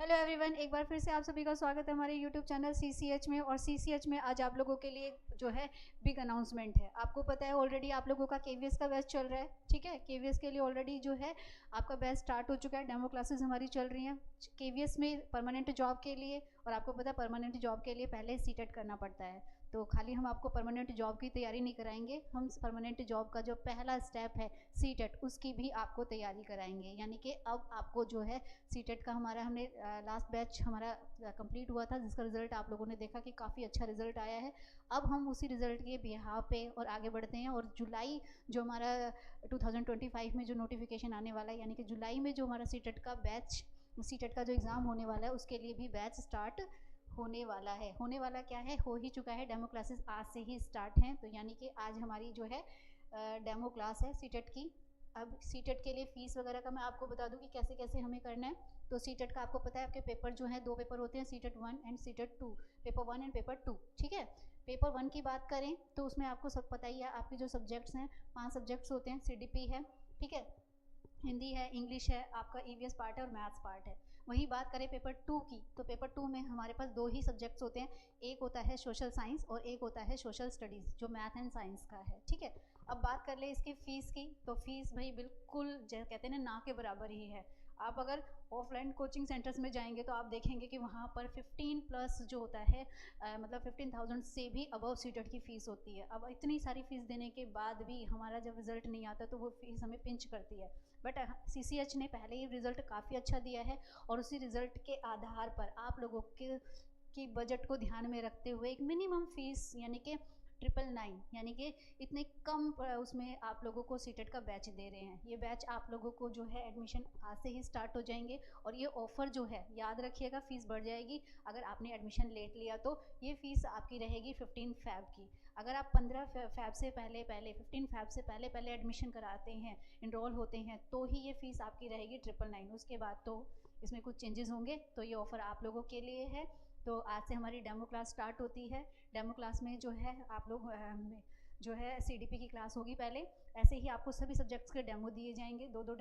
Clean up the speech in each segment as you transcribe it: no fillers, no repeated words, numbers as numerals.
Hello everyone, एक बार फिर से आप सभी का स्वागत है हमारे यूट्यूब चैनल सीसीएच में। और सीसीएच में आज आप लोगों के लिए जो है बिग अनाउंसमेंट है। आपको पता है ऑलरेडी आप लोगों का केवीएस का बैच चल रहा है, ठीक है। केवीएस के लिए ऑलरेडी जो है आपका बैच स्टार्ट हो चुका है, डेमो क्लासेस हमारी चल रही हैं केवीएस में परमानेंट जॉब के लिए। और आपको पता है परमानेंट जॉब के लिए पहले सीटेट करना पड़ता है, तो खाली हम आपको परमानेंट जॉब की तैयारी नहीं कराएंगे, हम परमानेंट जॉब का जो पहला स्टेप है सीटेट उसकी भी आपको तैयारी कराएंगे। यानी कि अब आपको जो है सीटेट का हमारा हमने लास्ट बैच हमारा कंप्लीट हुआ था, जिसका रिज़ल्ट आप लोगों ने देखा कि काफ़ी अच्छा रिज़ल्ट आया है। अब हम उसी रिज़ल्ट के बिहाफ पे और आगे बढ़ते हैं। और जुलाई जो हमारा 2025 में जो नोटिफिकेशन आने वाला है, यानी कि जुलाई में जो हमारा सीटेट का बैच सीटेट का जो एग्ज़ाम होने वाला है उसके लिए भी बैच स्टार्ट होने वाला है। होने वाला क्या है, हो ही चुका है, डेमो क्लासेस आज से ही स्टार्ट हैं। तो यानी कि आज हमारी जो है डेमो क्लास है सीटेट की। अब सीटेट के लिए फ़ीस वगैरह का मैं आपको बता दूं कि कैसे कैसे हमें करना है। तो सीटेट का आपको पता है आपके पेपर जो है 2 पेपर होते हैं, CTET 1 and CTET 2, paper 1 and paper 2, ठीक है। पेपर 1 की बात करें तो उसमें आपको सब पता ही है, आपके जो सब्जेक्ट्स हैं 5 सब्जेक्ट्स होते हैं। सीडीपी है, ठीक है, हिंदी है, इंग्लिश है, आपका ईवीएस पार्ट है और मैथ्स पार्ट है। वहीं बात करें पेपर 2 की, तो पेपर 2 में हमारे पास 2 ही सब्जेक्ट्स होते हैं, एक होता है सोशल साइंस और एक होता है सोशल स्टडीज़, जो मैथ एंड साइंस का है, ठीक है। अब बात कर ले इसकी फ़ीस की, तो फीस भाई बिल्कुल जैसे कहते हैं ना के बराबर ही है। आप अगर ऑफलाइन कोचिंग सेंटर्स में जाएंगे तो आप देखेंगे कि वहाँ पर 15 प्लस जो होता है मतलब 15,000 से भी अबव सीटेट की फ़ीस होती है। अब इतनी सारी फ़ीस देने के बाद भी हमारा जब रिज़ल्ट नहीं आता तो वो फ़ीस हमें पिंच करती है। बट सीसीएच ने पहले ही रिज़ल्ट काफ़ी अच्छा दिया है और उसी रिज़ल्ट के आधार पर आप लोगों के की बजट को ध्यान में रखते हुए एक मिनिमम फ़ीस यानी कि 999 यानी कि इतने कम उसमें आप लोगों को सीटेट का बैच दे रहे हैं। ये बैच आप लोगों को जो है एडमिशन आज से ही स्टार्ट हो जाएंगे। और ये ऑफ़र जो है याद रखिएगा, फ़ीस बढ़ जाएगी अगर आपने एडमिशन लेट लिया तो। ये फ़ीस आपकी रहेगी 15 फ़ैब की। अगर आप 15 फ़ैब से पहले 15 फ़ैब से पहले एडमिशन कराते हैं, इनरोल होते हैं, तो ही ये फ़ीस आपकी रहेगी 999। उसके बाद तो इसमें कुछ चेंजेस होंगे। तो ये ऑफ़र आप लोगों के लिए है। तो आज से हमारी डेमो क्लास स्टार्ट होती है। डेमो क्लास में जो है आप लोग जो है सीडीपी की क्लास होगी पहले, ऐसे ही आपको सभी सब्जेक्ट्स के डेमो दिए जाएंगे। 2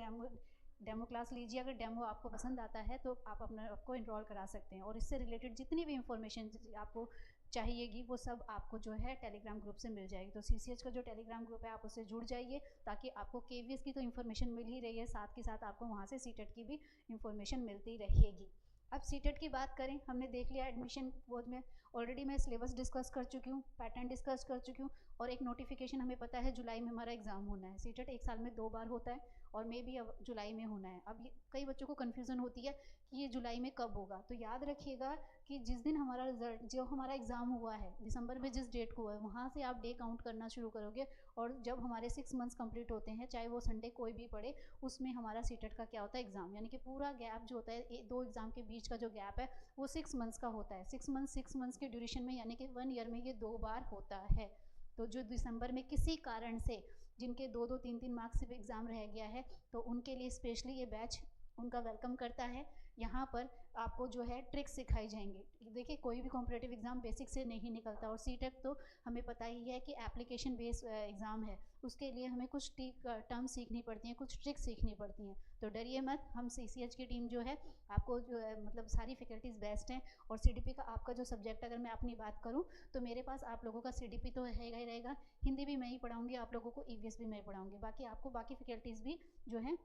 डेमो क्लास लीजिए। अगर डेमो आपको पसंद आता है तो आप अपने आपको इनरोल करा सकते हैं। और इससे रिलेटेड जितनी भी इंफॉर्मेशन आपको चाहिएगी वो सब आपको जो है टेलीग्राम ग्रुप से मिल जाएगी। तो सीसीएच का जो टेलीग्राम ग्रुप है आप उससे जुड़ जाइए, ताकि आपको केवीएस की तो इन्फॉर्मेशन मिल ही रही है, साथ के साथ आपको वहाँ से सीटेट की भी इंफॉर्मेशन मिलती रहेगी। अब सीटेट की बात करें, हमने देख लिया एडमिशन बोर्ड में, ऑलरेडी मैं सिलेबस डिस्कस कर चुकी हूँ, पैटर्न डिस्कस कर चुकी हूँ। और एक नोटिफिकेशन हमें पता है जुलाई में हमारा एग्ज़ाम होना है। सीटेट एक साल में 2 बार होता है और मे भी अब जुलाई में होना है। अब ये कई बच्चों को कन्फ्यूज़न होती है कि ये जुलाई में कब होगा। तो याद रखिएगा कि जिस दिन हमारा रिजल्ट जो हमारा एग्ज़ाम हुआ है दिसंबर में, जिस डेट को हुआ है वहाँ से आप डे काउंट करना शुरू करोगे। और जब हमारे 6 मंथ्स कंप्लीट होते हैं, चाहे वो संडे कोई भी पड़े, उसमें हमारा सीटेट का क्या होता है एग्ज़ाम, यानी कि पूरा गैप जो होता है 2 एग्ज़ाम के बीच का जो गैप है वो 6 मंथ्स का होता है। 6 मंथ्स के ड्यूरेशन में, यानी कि 1 ईयर में ये 2 बार होता है। तो जो दिसंबर में किसी कारण से जिनके 2-2 3-3 मार्क्स से एग्ज़ाम रह गया है, तो उनके लिए स्पेशली ये बैच उनका वेलकम करता है। यहाँ पर आपको जो है ट्रिक्स सिखाई जाएंगी। देखिए कोई भी कॉम्पिटिटिव एग्ज़ाम बेसिक से नहीं निकलता, और सीटेट तो हमें पता ही है कि एप्लीकेशन बेस्ड एग्ज़ाम है। उसके लिए हमें कुछ टर्म्स सीखनी पड़ती हैं, कुछ ट्रिक्स सीखनी पड़ती हैं। तो डरिए मत, हम सीसीएच की टीम जो है आपको जो है मतलब सारी फैकल्टीज़ बेस्ट हैं। और सीडीपी का आपका जो सब्जेक्ट, अगर मैं अपनी बात करूँ तो मेरे पास आप लोगों का सीडीपी तो रहेगा ही रहेगा, हिंदी भी मैं ही पढ़ाऊँगी आप लोगों को, ईवीएस भी मैं ही पढ़ाऊँगी, बाकी आपको बाकी फैकल्टीज़ भी जो है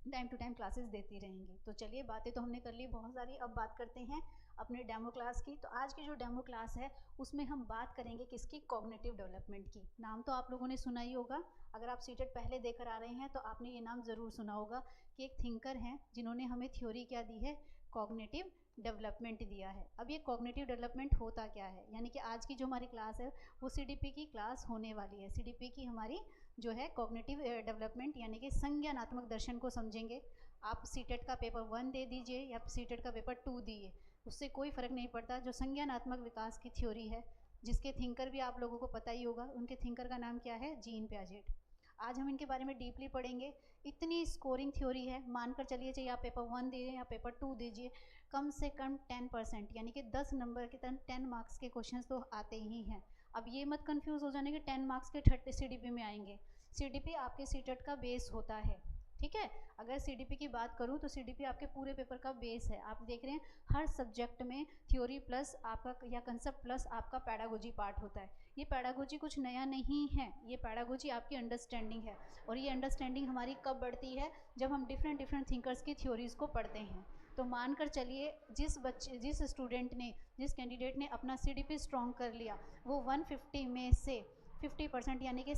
टाइम टू टाइम क्लासेस देती रहेंगी। तो चलिए बातें तो हमने कर ली बहुत सारी, अब बात करते हैं अपने डेमो क्लास की। तो आज की जो डेमो क्लास है उसमें हम बात करेंगे किसकी, कॉग्निटिव डेवलपमेंट की। नाम तो आप लोगों ने सुना ही होगा, अगर आप सीटेट पहले देकर आ रहे हैं तो आपने ये नाम ज़रूर सुना होगा कि एक थिंकर हैं जिन्होंने हमें थ्योरी क्या दी है, कॉग्निटिव डेवलपमेंट दिया है। अब ये कॉग्निटिव डेवलपमेंट होता क्या है, यानी कि आज की जो हमारी क्लास है वो सीडीपी की क्लास होने वाली है। सीडीपी की हमारी जो है कॉग्निटिव डेवलपमेंट यानी कि संज्ञानात्मक दर्शन को समझेंगे। आप सीटेट का पेपर 1 दे दीजिए या सीटेट का पेपर 2 दिए, उससे कोई फ़र्क नहीं पड़ता। जो संज्ञानात्मक विकास की थ्योरी है, जिसके थिंकर भी आप लोगों को पता ही होगा, उनके थिंकर का नाम क्या है, जीन पियाजेट। आज हम इनके बारे में डीपली पढ़ेंगे। इतनी स्कोरिंग थ्योरी है, मानकर चलिए चाहे आप पेपर 1 दे या पेपर 2 दीजिए, कम से कम 10% यानी कि 10 नंबर के 10 मार्क्स के क्वेश्चन तो आते ही हैं। अब ये मत कंफ्यूज हो जाने कि 10 मार्क्स के 30 सीडीपी में आएंगे। सीडीपी आपके सीटेट का बेस होता है, ठीक है। अगर सीडीपी की बात करूं तो सीडीपी आपके पूरे पेपर का बेस है। आप देख रहे हैं हर सब्जेक्ट में थ्योरी प्लस आपका या कंसेप्ट प्लस आपका पैडागोजी पार्ट होता है। ये पैडागोजी कुछ नया नहीं है, ये पैडागोजी आपकी अंडरस्टैंडिंग है। और ये अंडरस्टैंडिंग हमारी कब बढ़ती है, जब हम डिफरेंट थिंकर्स की थ्योरीज को पढ़ते हैं। तो मानकर चलिए जिस स्टूडेंट ने, जिस कैंडिडेट ने अपना सीडीपी स्ट्रॉन्ग कर लिया, वो 150 में से 50% यानी कि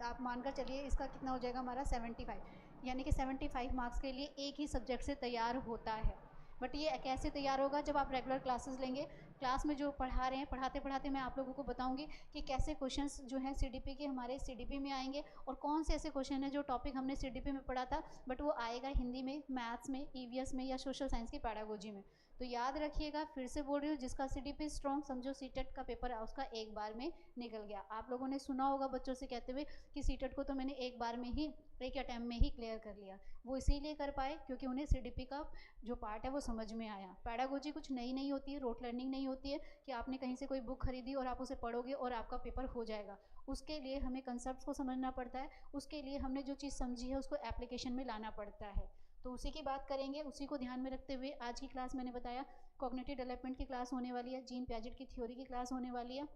आप मानकर चलिए इसका कितना हो जाएगा हमारा 75, यानी कि 75 मार्क्स के लिए एक ही सब्जेक्ट से तैयार होता है। बट ये कैसे तैयार होगा, जब आप रेगुलर क्लासेस लेंगे। क्लास में जो पढ़ा रहे हैं, पढ़ाते पढ़ाते मैं आप लोगों को बताऊंगी कि कैसे क्वेश्चंस जो हैं सीडीपी के हमारे सीडीपी में आएंगे, और कौन से ऐसे क्वेश्चन हैं जो टॉपिक हमने सीडीपी में पढ़ा था बट वो आएगा हिंदी में, मैथ्स में, ईवीएस में या सोशल साइंस की पैडागोजी में। तो याद रखिएगा, फिर से बोल रही हूँ, जिसका सीडीपी स्ट्रॉन्ग, समझो सीटेट का पेपर है उसका एक बार में निकल गया। आप लोगों ने सुना होगा बच्चों से कहते हुए कि सीटेट को तो मैंने एक बार में ही, एक अटैम्प्ट में ही क्लियर कर लिया। वो इसीलिए कर पाए क्योंकि उन्हें सीडीपी का जो पार्ट है वो समझ में आया। पैडागोजी कुछ नई नहीं होती है, रोट लर्निंग नहीं होती है कि आपने कहीं से कोई बुक खरीदी और आप उसे पढ़ोगे और आपका पेपर हो जाएगा। उसके लिए हमें कंसेप्ट को समझना पड़ता है, उसके लिए हमने जो चीज़ समझी है उसको एप्लीकेशन में लाना पड़ता है। तो उसी की बात करेंगे, उसी को ध्यान में रखते हुए आज की क्लास मैंने बताया कॉग्निटिव डेवलपमेंट की क्लास होने वाली है, जीन पियाजेट की थ्योरी की क्लास होने वाली है।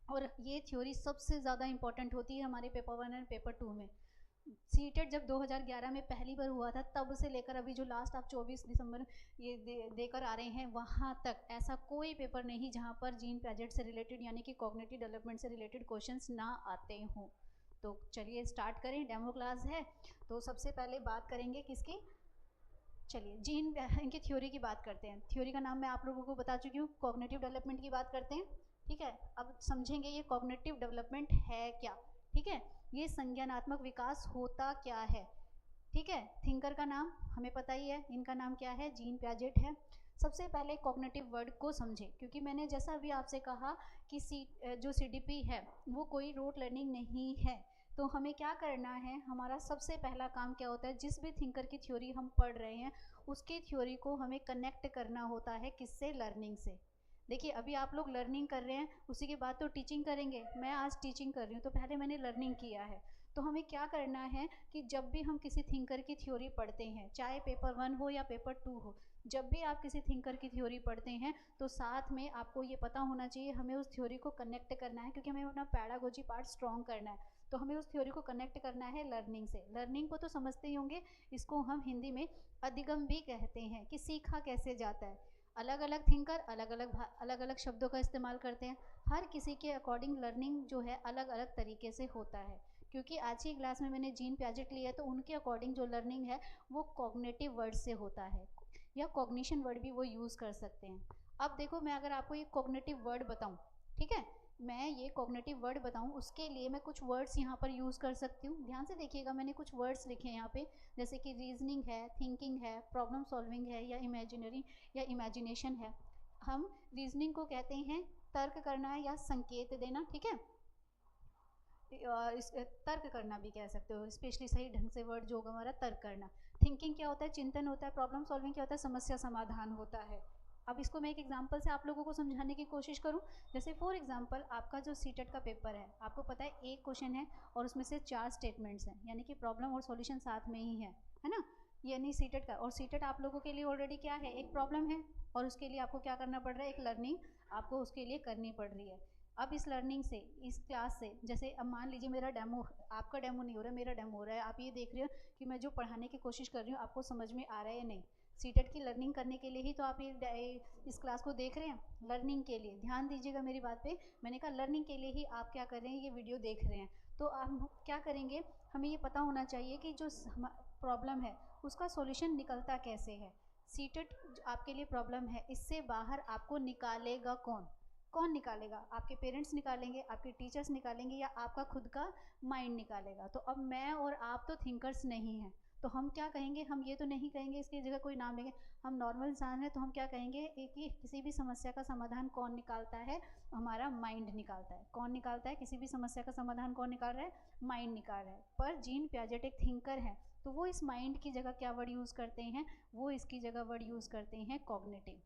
और ये थ्योरी सबसे ज़्यादा इंपॉर्टेंट होती है हमारे पेपर 1 एंड पेपर 2 में। सीटेट जब 2011 में पहली बार हुआ था, तब से लेकर अभी जो लास्ट आप 24 दिसंबर ये देकर आ रहे हैं, वहाँ तक ऐसा कोई पेपर नहीं जहाँ पर जीन पैजेट से रिलेटेड यानी कि कॉग्निटिव डेवलपमेंट से रिलेटेड क्वेश्चंस ना आते हों। तो चलिए स्टार्ट करें, डेमो क्लास है। तो सबसे पहले बात करेंगे किसकी, चलिए जीन इनकी थ्योरी की बात करते हैं। थ्योरी का नाम मैं आप लोगों को बता चुकी हूँ, कॉग्निटिव डेवलपमेंट की बात करते हैं। ठीक है, अब समझेंगे ये कॉग्निटिव डेवलपमेंट है क्या। ठीक है, ये संज्ञानात्मक विकास होता क्या है। ठीक है, थिंकर का नाम हमें पता ही है, इनका नाम क्या है, जीन पियाजेट है। सबसे पहले कॉग्निटिव वर्ड को समझें, क्योंकि मैंने जैसा अभी आपसे कहा कि जो सीडीपी है वो कोई रोट लर्निंग नहीं है। तो हमें क्या करना है, हमारा सबसे पहला काम क्या होता है, जिस भी थिंकर की थ्योरी हम पढ़ रहे हैं उसकी थ्योरी को हमें कनेक्ट करना होता है, किससे, लर्निंग से। देखिए अभी आप लोग लर्निंग कर रहे हैं, उसी के बाद तो टीचिंग करेंगे। मैं आज टीचिंग कर रही हूँ तो पहले मैंने लर्निंग किया है। तो हमें क्या करना है कि जब भी हम किसी थिंकर की थ्योरी पढ़ते हैं, चाहे पेपर 1 हो या पेपर 2 हो, जब भी आप किसी थिंकर की थ्योरी पढ़ते हैं तो साथ में आपको ये पता होना चाहिए हमें उस थ्योरी को कनेक्ट करना है, क्योंकि हमें अपना पैडागोजी पार्ट स्ट्रॉन्ग करना है। तो हमें उस थ्योरी को कनेक्ट करना है लर्निंग से। लर्निंग को तो समझते ही होंगे, इसको हम हिंदी में अधिगम भी कहते हैं, कि सीखा कैसे जाता है। अलग अलग थिंकर अलग अलग शब्दों का इस्तेमाल करते हैं, हर किसी के अकॉर्डिंग लर्निंग जो है अलग अलग तरीके से होता है। क्योंकि आज की क्लास में मैंने जीन पियाजेट लिया है, तो उनके अकॉर्डिंग जो लर्निंग है वो कॉग्निटिव वर्ड से होता है, या कॉग्निशन वर्ड भी वो यूज़ कर सकते हैं। अब देखो, मैं अगर आपको ये कॉग्निटिव वर्ड बताऊँ, ठीक है, मैं ये कॉग्निटिव वर्ड बताऊँ, उसके लिए मैं कुछ वर्ड्स यहाँ पर यूज़ कर सकती हूँ। ध्यान से देखिएगा, मैंने कुछ वर्ड्स लिखे हैं यहाँ पे, जैसे कि रीजनिंग है, थिंकिंग है, प्रॉब्लम सॉल्विंग है, या इमेजिनरी या इमेजिनेशन है। हम रीजनिंग को कहते हैं तर्क करना है या संकेत देना, ठीक है। तर्क करना भी कह सकते हो, स्पेशली सही ढंग से वर्ड जो होगा हमारा तर्क करना। थिंकिंग क्या होता है, चिंतन होता है। प्रॉब्लम सॉल्विंग क्या होता है, समस्या समाधान होता है। अब इसको मैं एक एग्जांपल से आप लोगों को समझाने की कोशिश करूं। जैसे फॉर एग्जांपल आपका जो सीटेट का पेपर है, आपको पता है एक क्वेश्चन है और उसमें से 4 स्टेटमेंट्स हैं, यानी कि प्रॉब्लम और सॉल्यूशन साथ में ही है ना। यानी सीटेट का, और सीटेट आप लोगों के लिए ऑलरेडी क्या है, एक प्रॉब्लम है, और उसके लिए आपको क्या करना पड़ रहा है, एक लर्निंग आपको उसके लिए करनी पड़ रही है। अब इस लर्निंग से, इस क्लास से, जैसे अब मान लीजिए मेरा डेमो, आपका डेमो नहीं हो रहा है, मेरा डेमो हो रहा है, आप ये देख रहे हो कि मैं जो पढ़ाने की कोशिश कर रही हूँ आपको समझ में आ रहा है या नहीं। सीटेट की लर्निंग करने के लिए ही तो आप ये इस क्लास को देख रहे हैं, लर्निंग के लिए। ध्यान दीजिएगा मेरी बात पे, मैंने कहा लर्निंग के लिए ही आप क्या कर रहे हैं, ये वीडियो देख रहे हैं। तो आप क्या करेंगे, हमें ये पता होना चाहिए कि जो प्रॉब्लम है उसका सॉल्यूशन निकलता कैसे है। सीटेट आपके लिए प्रॉब्लम है, इससे बाहर आपको निकालेगा कौन, कौन निकालेगा, आपके पेरेंट्स निकालेंगे, आपके टीचर्स निकालेंगे, या आपका खुद का माइंड निकालेगा। तो अब मैं और आप तो थिंकर्स नहीं हैं, तो हम क्या कहेंगे, हम ये तो नहीं कहेंगे इसकी जगह कोई नाम लेंगे, हम नॉर्मल इंसान हैं, तो हम क्या कहेंगे कि किसी भी समस्या का समाधान कौन निकालता है, हमारा माइंड निकालता है। कौन निकालता है, किसी भी समस्या का समाधान कौन निकाल रहा है, माइंड निकाल रहा है। पर जीन पियाजेट एक थिंकर है, तो वो इस माइंड की जगह क्या वर्ड यूज़ करते हैं, वो इसकी जगह वर्ड यूज़ करते हैं कॉग्निटिव।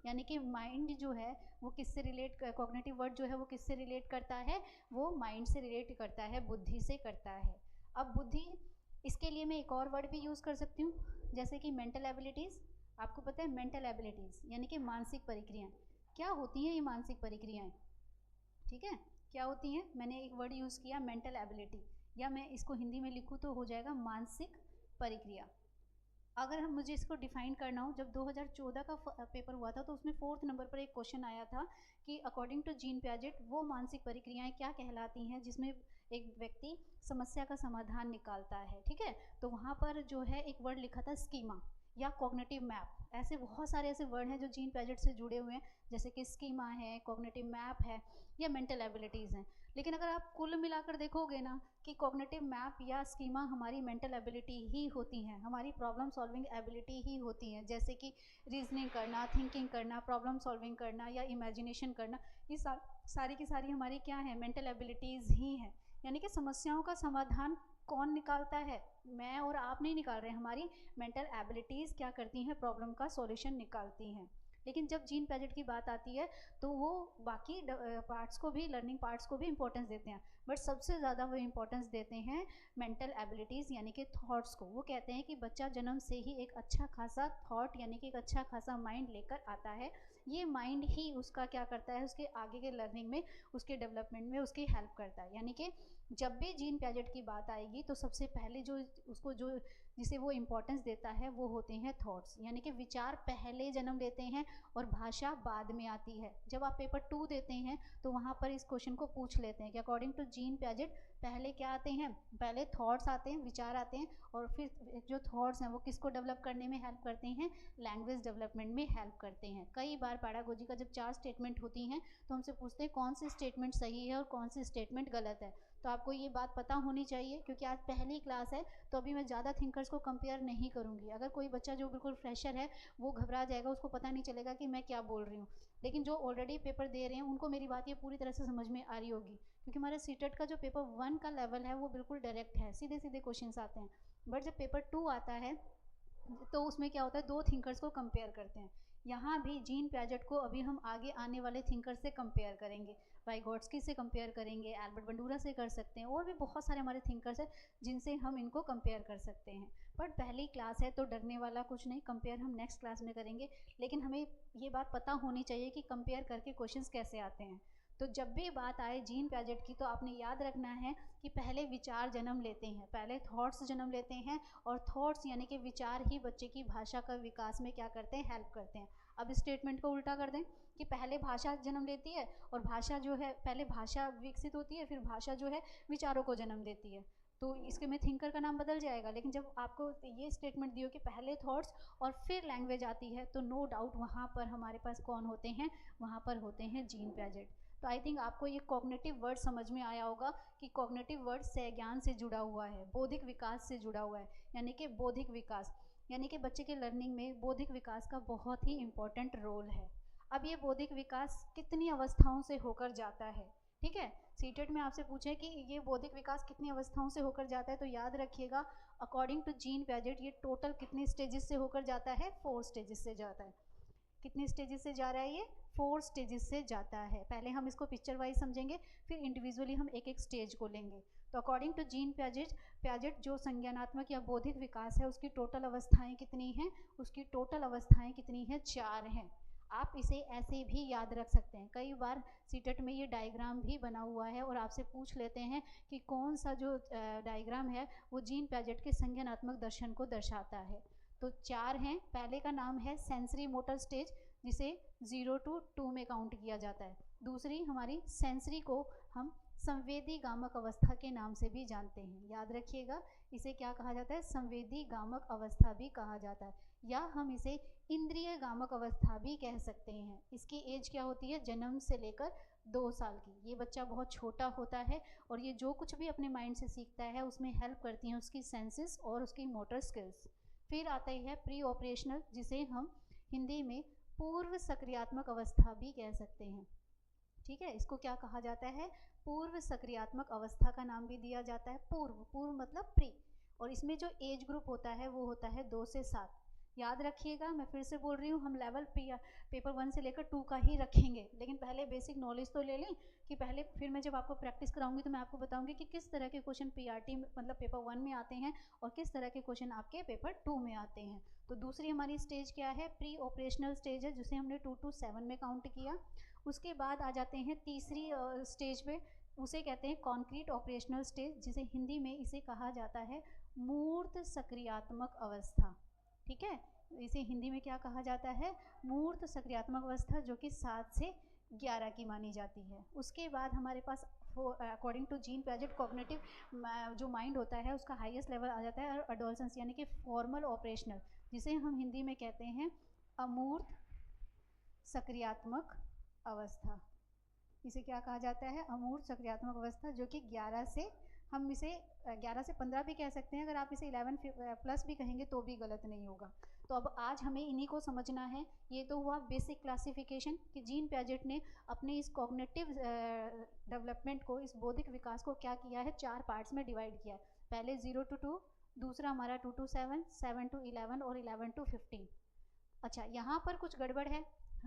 यानी कि माइंड जो है वो किससे रिलेट, कॉग्निटिव वर्ड जो है वो किससे रिलेट करता है, वो माइंड से रिलेट करता है, बुद्धि से करता है। अब बुद्धि इसके लिए मैं एक और वर्ड भी यूज़ कर सकती हूँ, जैसे कि मेंटल एबिलिटीज़। आपको पता है मेंटल एबिलिटीज़ यानी कि मानसिक प्रक्रियाएँ क्या होती हैं, ये मानसिक प्रक्रियाएँ, ठीक है, क्या होती हैं। मैंने एक वर्ड यूज़ किया मेंटल एबिलिटी, या मैं इसको हिंदी में लिखूँ तो हो जाएगा मानसिक प्रक्रिया। अगर हम मुझे इसको डिफाइन करना हो, जब 2014 का पेपर हुआ था तो उसमें 4th नंबर पर एक क्वेश्चन आया था कि अकॉर्डिंग टू जीन पियाजेट वो मानसिक प्रक्रियाएं क्या कहलाती हैं जिसमें एक व्यक्ति समस्या का समाधान निकालता है, ठीक है। तो वहाँ पर जो है एक वर्ड लिखा था स्कीमा या कॉग्निटिव मैप। ऐसे बहुत सारे ऐसे वर्ड हैं जो जीन पियाजेट से जुड़े हुए हैं, जैसे कि स्कीमा है, कॉग्निटिव मैप है, या मेंटल एबिलिटीज़ हैं। लेकिन अगर आप कुल मिलाकर देखोगे ना कि कॉग्निटिव मैप या स्कीमा हमारी मेंटल एबिलिटी ही होती हैं, हमारी प्रॉब्लम सॉल्विंग एबिलिटी ही होती हैं, जैसे कि रीजनिंग करना, थिंकिंग करना, प्रॉब्लम सॉल्विंग करना या इमेजिनेशन करना, ये सारी की सारी हमारी क्या है, मेंटल एबिलिटीज़ ही हैं। यानी कि समस्याओं का समाधान कौन निकालता है, मैं और आप नहीं निकाल रहे हैं, हमारी मेंटल एबिलिटीज़ क्या करती हैं, प्रॉब्लम का सॉल्यूशन निकालती हैं। लेकिन जब जीन पियाजेट की बात आती है तो वो बाकी पार्ट्स को भी, लर्निंग पार्ट्स को भी इंपॉर्टेंस देते हैं, बट सबसे ज़्यादा वो इंपॉर्टेंस देते हैं मेंटल एबिलिटीज़ यानी कि थॉट्स को। वो कहते हैं कि बच्चा जन्म से ही एक अच्छा खासा थॉट यानी कि एक अच्छा खासा माइंड लेकर आता है, ये माइंड ही उसका क्या करता है, उसके आगे के लर्निंग में, उसके डेवलपमेंट में उसकी हेल्प करता है। यानी कि जब भी जीन पियाजेट की बात आएगी तो सबसे पहले जो उसको जो जिसे वो इम्पोर्टेंस देता है वो होते हैं थॉट्स, यानी कि विचार पहले जन्म लेते हैं और भाषा बाद में आती है। जब आप पेपर 2 देते हैं तो वहाँ पर इस क्वेश्चन को पूछ लेते हैं कि अकॉर्डिंग टू जीन पियाजेट पहले क्या आते हैं, पहले थॉट्स आते हैं, विचार आते हैं, और फिर जो थॉट्स हैं वो किसको डेवलप करने में हेल्प करते हैं, लैंग्वेज डेवलपमेंट में हेल्प करते हैं। कई बार पैडागोजी का जब 4 स्टेटमेंट होती हैं तो हमसे पूछते हैं कौन सी स्टेटमेंट सही है और कौन सी स्टेटमेंट गलत है। तो आपको ये बात पता होनी चाहिए, क्योंकि आज पहली क्लास है तो अभी मैं ज़्यादा थिंकर्स को कंपेयर नहीं करूँगी। अगर कोई बच्चा जो बिल्कुल फ्रेशर है वो घबरा जाएगा, उसको पता नहीं चलेगा कि मैं क्या बोल रही हूँ, लेकिन जो ऑलरेडी पेपर दे रहे हैं उनको मेरी बात ये पूरी तरह से समझ में आ रही होगी, क्योंकि हमारे सीटेट का जो पेपर 1 का लेवल है वो बिल्कुल डायरेक्ट है, सीधे सीधे क्वेश्चंस आते हैं। बट जब पेपर 2 आता है तो उसमें क्या होता है, 2 थिंकर्स को कंपेयर करते हैं। यहाँ भी जीन पियाजेट को अभी हम आगे आने वाले थिंकर से कंपेयर करेंगे, वाइगोट्स्की से कंपेयर करेंगे, एल्बर्ट बंडूरा से कर सकते हैं, और भी बहुत सारे हमारे थिंकर्स हैं जिनसे हम इनको कंपेयर कर सकते हैं। बट पहली क्लास है तो डरने वाला कुछ नहीं, कंपेयर हम नेक्स्ट क्लास में करेंगे। लेकिन हमें ये बात पता होनी चाहिए कि कंपेयर करके क्वेश्चंस कैसे आते हैं। तो जब भी बात आए जीन पियाजेट की तो आपने याद रखना है कि पहले विचार जन्म लेते हैं, पहले थॉट्स जन्म लेते हैं, और थॉट्स यानी कि विचार ही बच्चे की भाषा का विकास में क्या करते हैं, हेल्प करते हैं। अब इस स्टेटमेंट को उल्टा कर दें कि पहले भाषा जन्म लेती है, और भाषा जो है, पहले भाषा विकसित होती है, फिर भाषा जो है विचारों को जन्म देती है, तो इसके में थिंकर का नाम बदल जाएगा। लेकिन जब आपको ये स्टेटमेंट दियो कि पहले थॉट्स और फिर लैंग्वेज आती है, तो नो डाउट वहाँ पर हमारे पास कौन होते हैं, वहाँ पर होते हैं जीन पियाजेट। तो आई थिंक आपको ये कॉग्निटिव वर्ड समझ में आया होगा कि कॉग्निटिव वर्ड संज्ञान से जुड़ा हुआ है, बौद्धिक विकास से जुड़ा हुआ है, यानी कि बौद्धिक विकास, यानी कि बच्चे के लर्निंग में बौद्धिक विकास का बहुत ही इम्पोर्टेंट रोल है। अब ये बौद्धिक विकास कितनी अवस्थाओं से होकर जाता है, ठीक है, सीटेट में आपसे पूछे कि ये बौद्धिक विकास कितनी अवस्थाओं से होकर जाता है, तो याद रखिएगा अकॉर्डिंग टू जीन पियाजेट ये टोटल कितनी स्टेजेस से होकर जाता है, 4 स्टेजेस से जाता है। कितने स्टेजेस से जा रहा है ये, 4 स्टेजेस से जाता है। पहले हम इसको पिक्चर वाइज समझेंगे, फिर इंडिविजुअली हम एक एक स्टेज को लेंगे। तो अकॉर्डिंग टू जीन पियाजेट जो संज्ञानात्मक या बौद्धिक विकास है उसकी टोटल अवस्थाएं कितनी हैं, उसकी टोटल अवस्थाएं कितनी हैं, 4 हैं। आप इसे ऐसे भी याद रख सकते हैं, कई बार सीटेट में ये डायग्राम भी बना हुआ है और आपसे पूछ लेते हैं कि कौन सा जो डायग्राम है वो जीन पियाजेट के संज्ञानात्मक दर्शन को दर्शाता है। तो 4 हैं। पहले का नाम है सेंसरी मोटर स्टेज, जिसे 0 to 2 में काउंट किया जाता है। दूसरी हमारी सेंसरी को हम संवेदी गामक अवस्था के नाम से भी जानते हैं, याद रखिएगा इसे क्या कहा जाता है, संवेदी गामक अवस्था भी कहा जाता है, या हम इसे इंद्रिय गामक अवस्था भी कह सकते हैं। इसकी एज क्या होती है, जन्म से लेकर 2 साल की। ये बच्चा बहुत छोटा होता है और ये जो कुछ भी अपने माइंड से सीखता है उसमें हेल्प करती हैं उसकी सेंसेस और उसकी मोटर स्किल्स। फिर आता है प्री ऑपरेशनल, जिसे हम हिंदी में पूर्व सक्रियात्मक अवस्था भी कह सकते हैं, ठीक है। इसको क्या कहा जाता है, पूर्व सक्रियात्मक अवस्था का नाम भी दिया जाता है। पूर्व मतलब प्री, और इसमें जो एज ग्रुप होता है वो होता है 2 से 7, याद रखिएगा, मैं फिर से बोल रही हूँ, हम लेवल पेपर 1 से लेकर 2 का ही रखेंगे, लेकिन पहले बेसिक नॉलेज तो ले लें कि पहले, फिर मैं जब आपको प्रैक्टिस कराऊंगी तो मैं आपको बताऊंगी कि किस तरह के क्वेश्चन पीआरटी मतलब पेपर 1 में आते हैं और किस तरह के क्वेश्चन आपके पेपर 2 में आते हैं। तो दूसरी हमारी स्टेज क्या है, प्री ऑपरेशनल स्टेज है, जिसे हमने 2 to 7 में काउंट किया। उसके बाद आ जाते हैं तीसरी स्टेज पे, उसे कहते हैं कॉन्क्रीट ऑपरेशनल स्टेज, जिसे हिंदी में इसे कहा जाता है मूर्त सक्रियात्मक अवस्था। ठीक है, इसे हिंदी में क्या कहा जाता है, मूर्त सक्रियात्मक अवस्था, जो कि 7 से 11 की मानी जाती है। उसके बाद हमारे पास according to Jean Piaget cognitive जो माइंड होता है उसका हाईएस्ट लेवल आ जाता है अडोलसेंस, यानी कि फॉर्मल ऑपरेशनल, जिसे हम हिंदी में कहते हैं अमूर्त सक्रियात्मक अवस्था। इसे क्या कहा जाता है, अमूर्त सक्रियात्मक अवस्था, जो कि 11 से, हम इसे 11 से 15 भी कह सकते हैं, अगर आप इसे 11 प्लस भी कहेंगे तो भी गलत नहीं होगा। तो अब आज हमें इन्हीं को समझना है। ये तो हुआ बेसिक क्लासिफिकेशन कि जीन पियाजेट ने अपने इस कॉग्निटिव डेवलपमेंट को, इस बौद्धिक विकास को क्या किया है, 4 पार्ट्स में डिवाइड किया है। पहले 0 to 2, दूसरा हमारा 2 to 7, 7 to 11 और 11 to 15। अच्छा, यहाँ पर कुछ गड़बड़ है,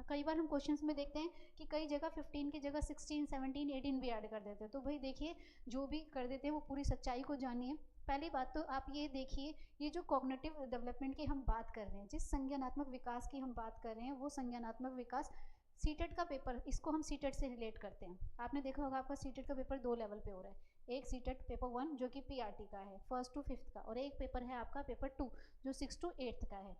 कई बार हम क्वेश्चंस में देखते हैं कि कई जगह 15 की जगह 16, 17, 18 भी ऐड कर देते हैं। तो भाई देखिए, जो भी कर देते हैं वो पूरी सच्चाई को जानिए। पहली बात तो आप ये देखिए, ये जो कॉग्निटिव डेवलपमेंट की हम बात कर रहे हैं, जिस संज्ञानात्मक विकास की हम बात कर रहे हैं, वो संज्ञानात्मक विकास सीटेट का पेपर, इसको हम सीटेट से रिलेट करते हैं। आपने देखा होगा आपका सीटेट का पेपर 2 लेवल पे हो रहा है, एक सीटेट पेपर 1 जो कि पीआरटी का है 1st to 5th का, और एक पेपर है आपका पेपर 2 जो 6 to 8th का है।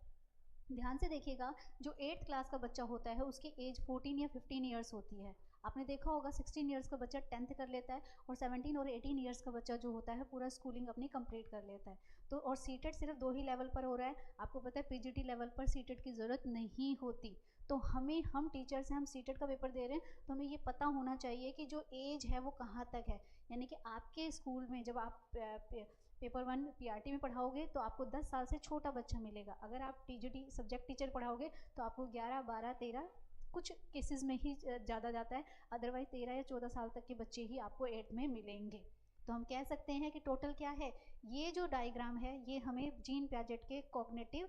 ध्यान से देखिएगा, जो 8th क्लास का बच्चा होता है उसकी एज 14 या 15 ईयर्स होती है। आपने देखा होगा 16 ईयर्स का बच्चा 10th कर लेता है, और 17 और 18 ईयर्स का बच्चा जो होता है पूरा स्कूलिंग अपनी कंप्लीट कर लेता है। तो और सीटेट सिर्फ 2 ही लेवल पर हो रहा है। आपको पता है पीजीटी लेवल पर सीटेट की ज़रूरत नहीं होती। तो हम टीचर से हम सीटेट का पेपर दे रहे हैं, तो हमें ये पता होना चाहिए कि जो एज है वो कहाँ तक है। यानी कि आपके स्कूल में जब आप पेपर 1 पीआरटी में पढ़ाओगे तो आपको 10 साल से छोटा बच्चा मिलेगा। अगर आप टीजीटी सब्जेक्ट टीचर पढ़ाओगे तो आपको 11, 12, 13, कुछ केसेस में ही ज़्यादा जाता है, अदरवाइज 13 या 14 साल तक के बच्चे ही आपको 8th में मिलेंगे। तो हम कह सकते हैं कि टोटल क्या है, ये जो डायग्राम है ये हमें जीन पियाजेट के कॉग्निटिव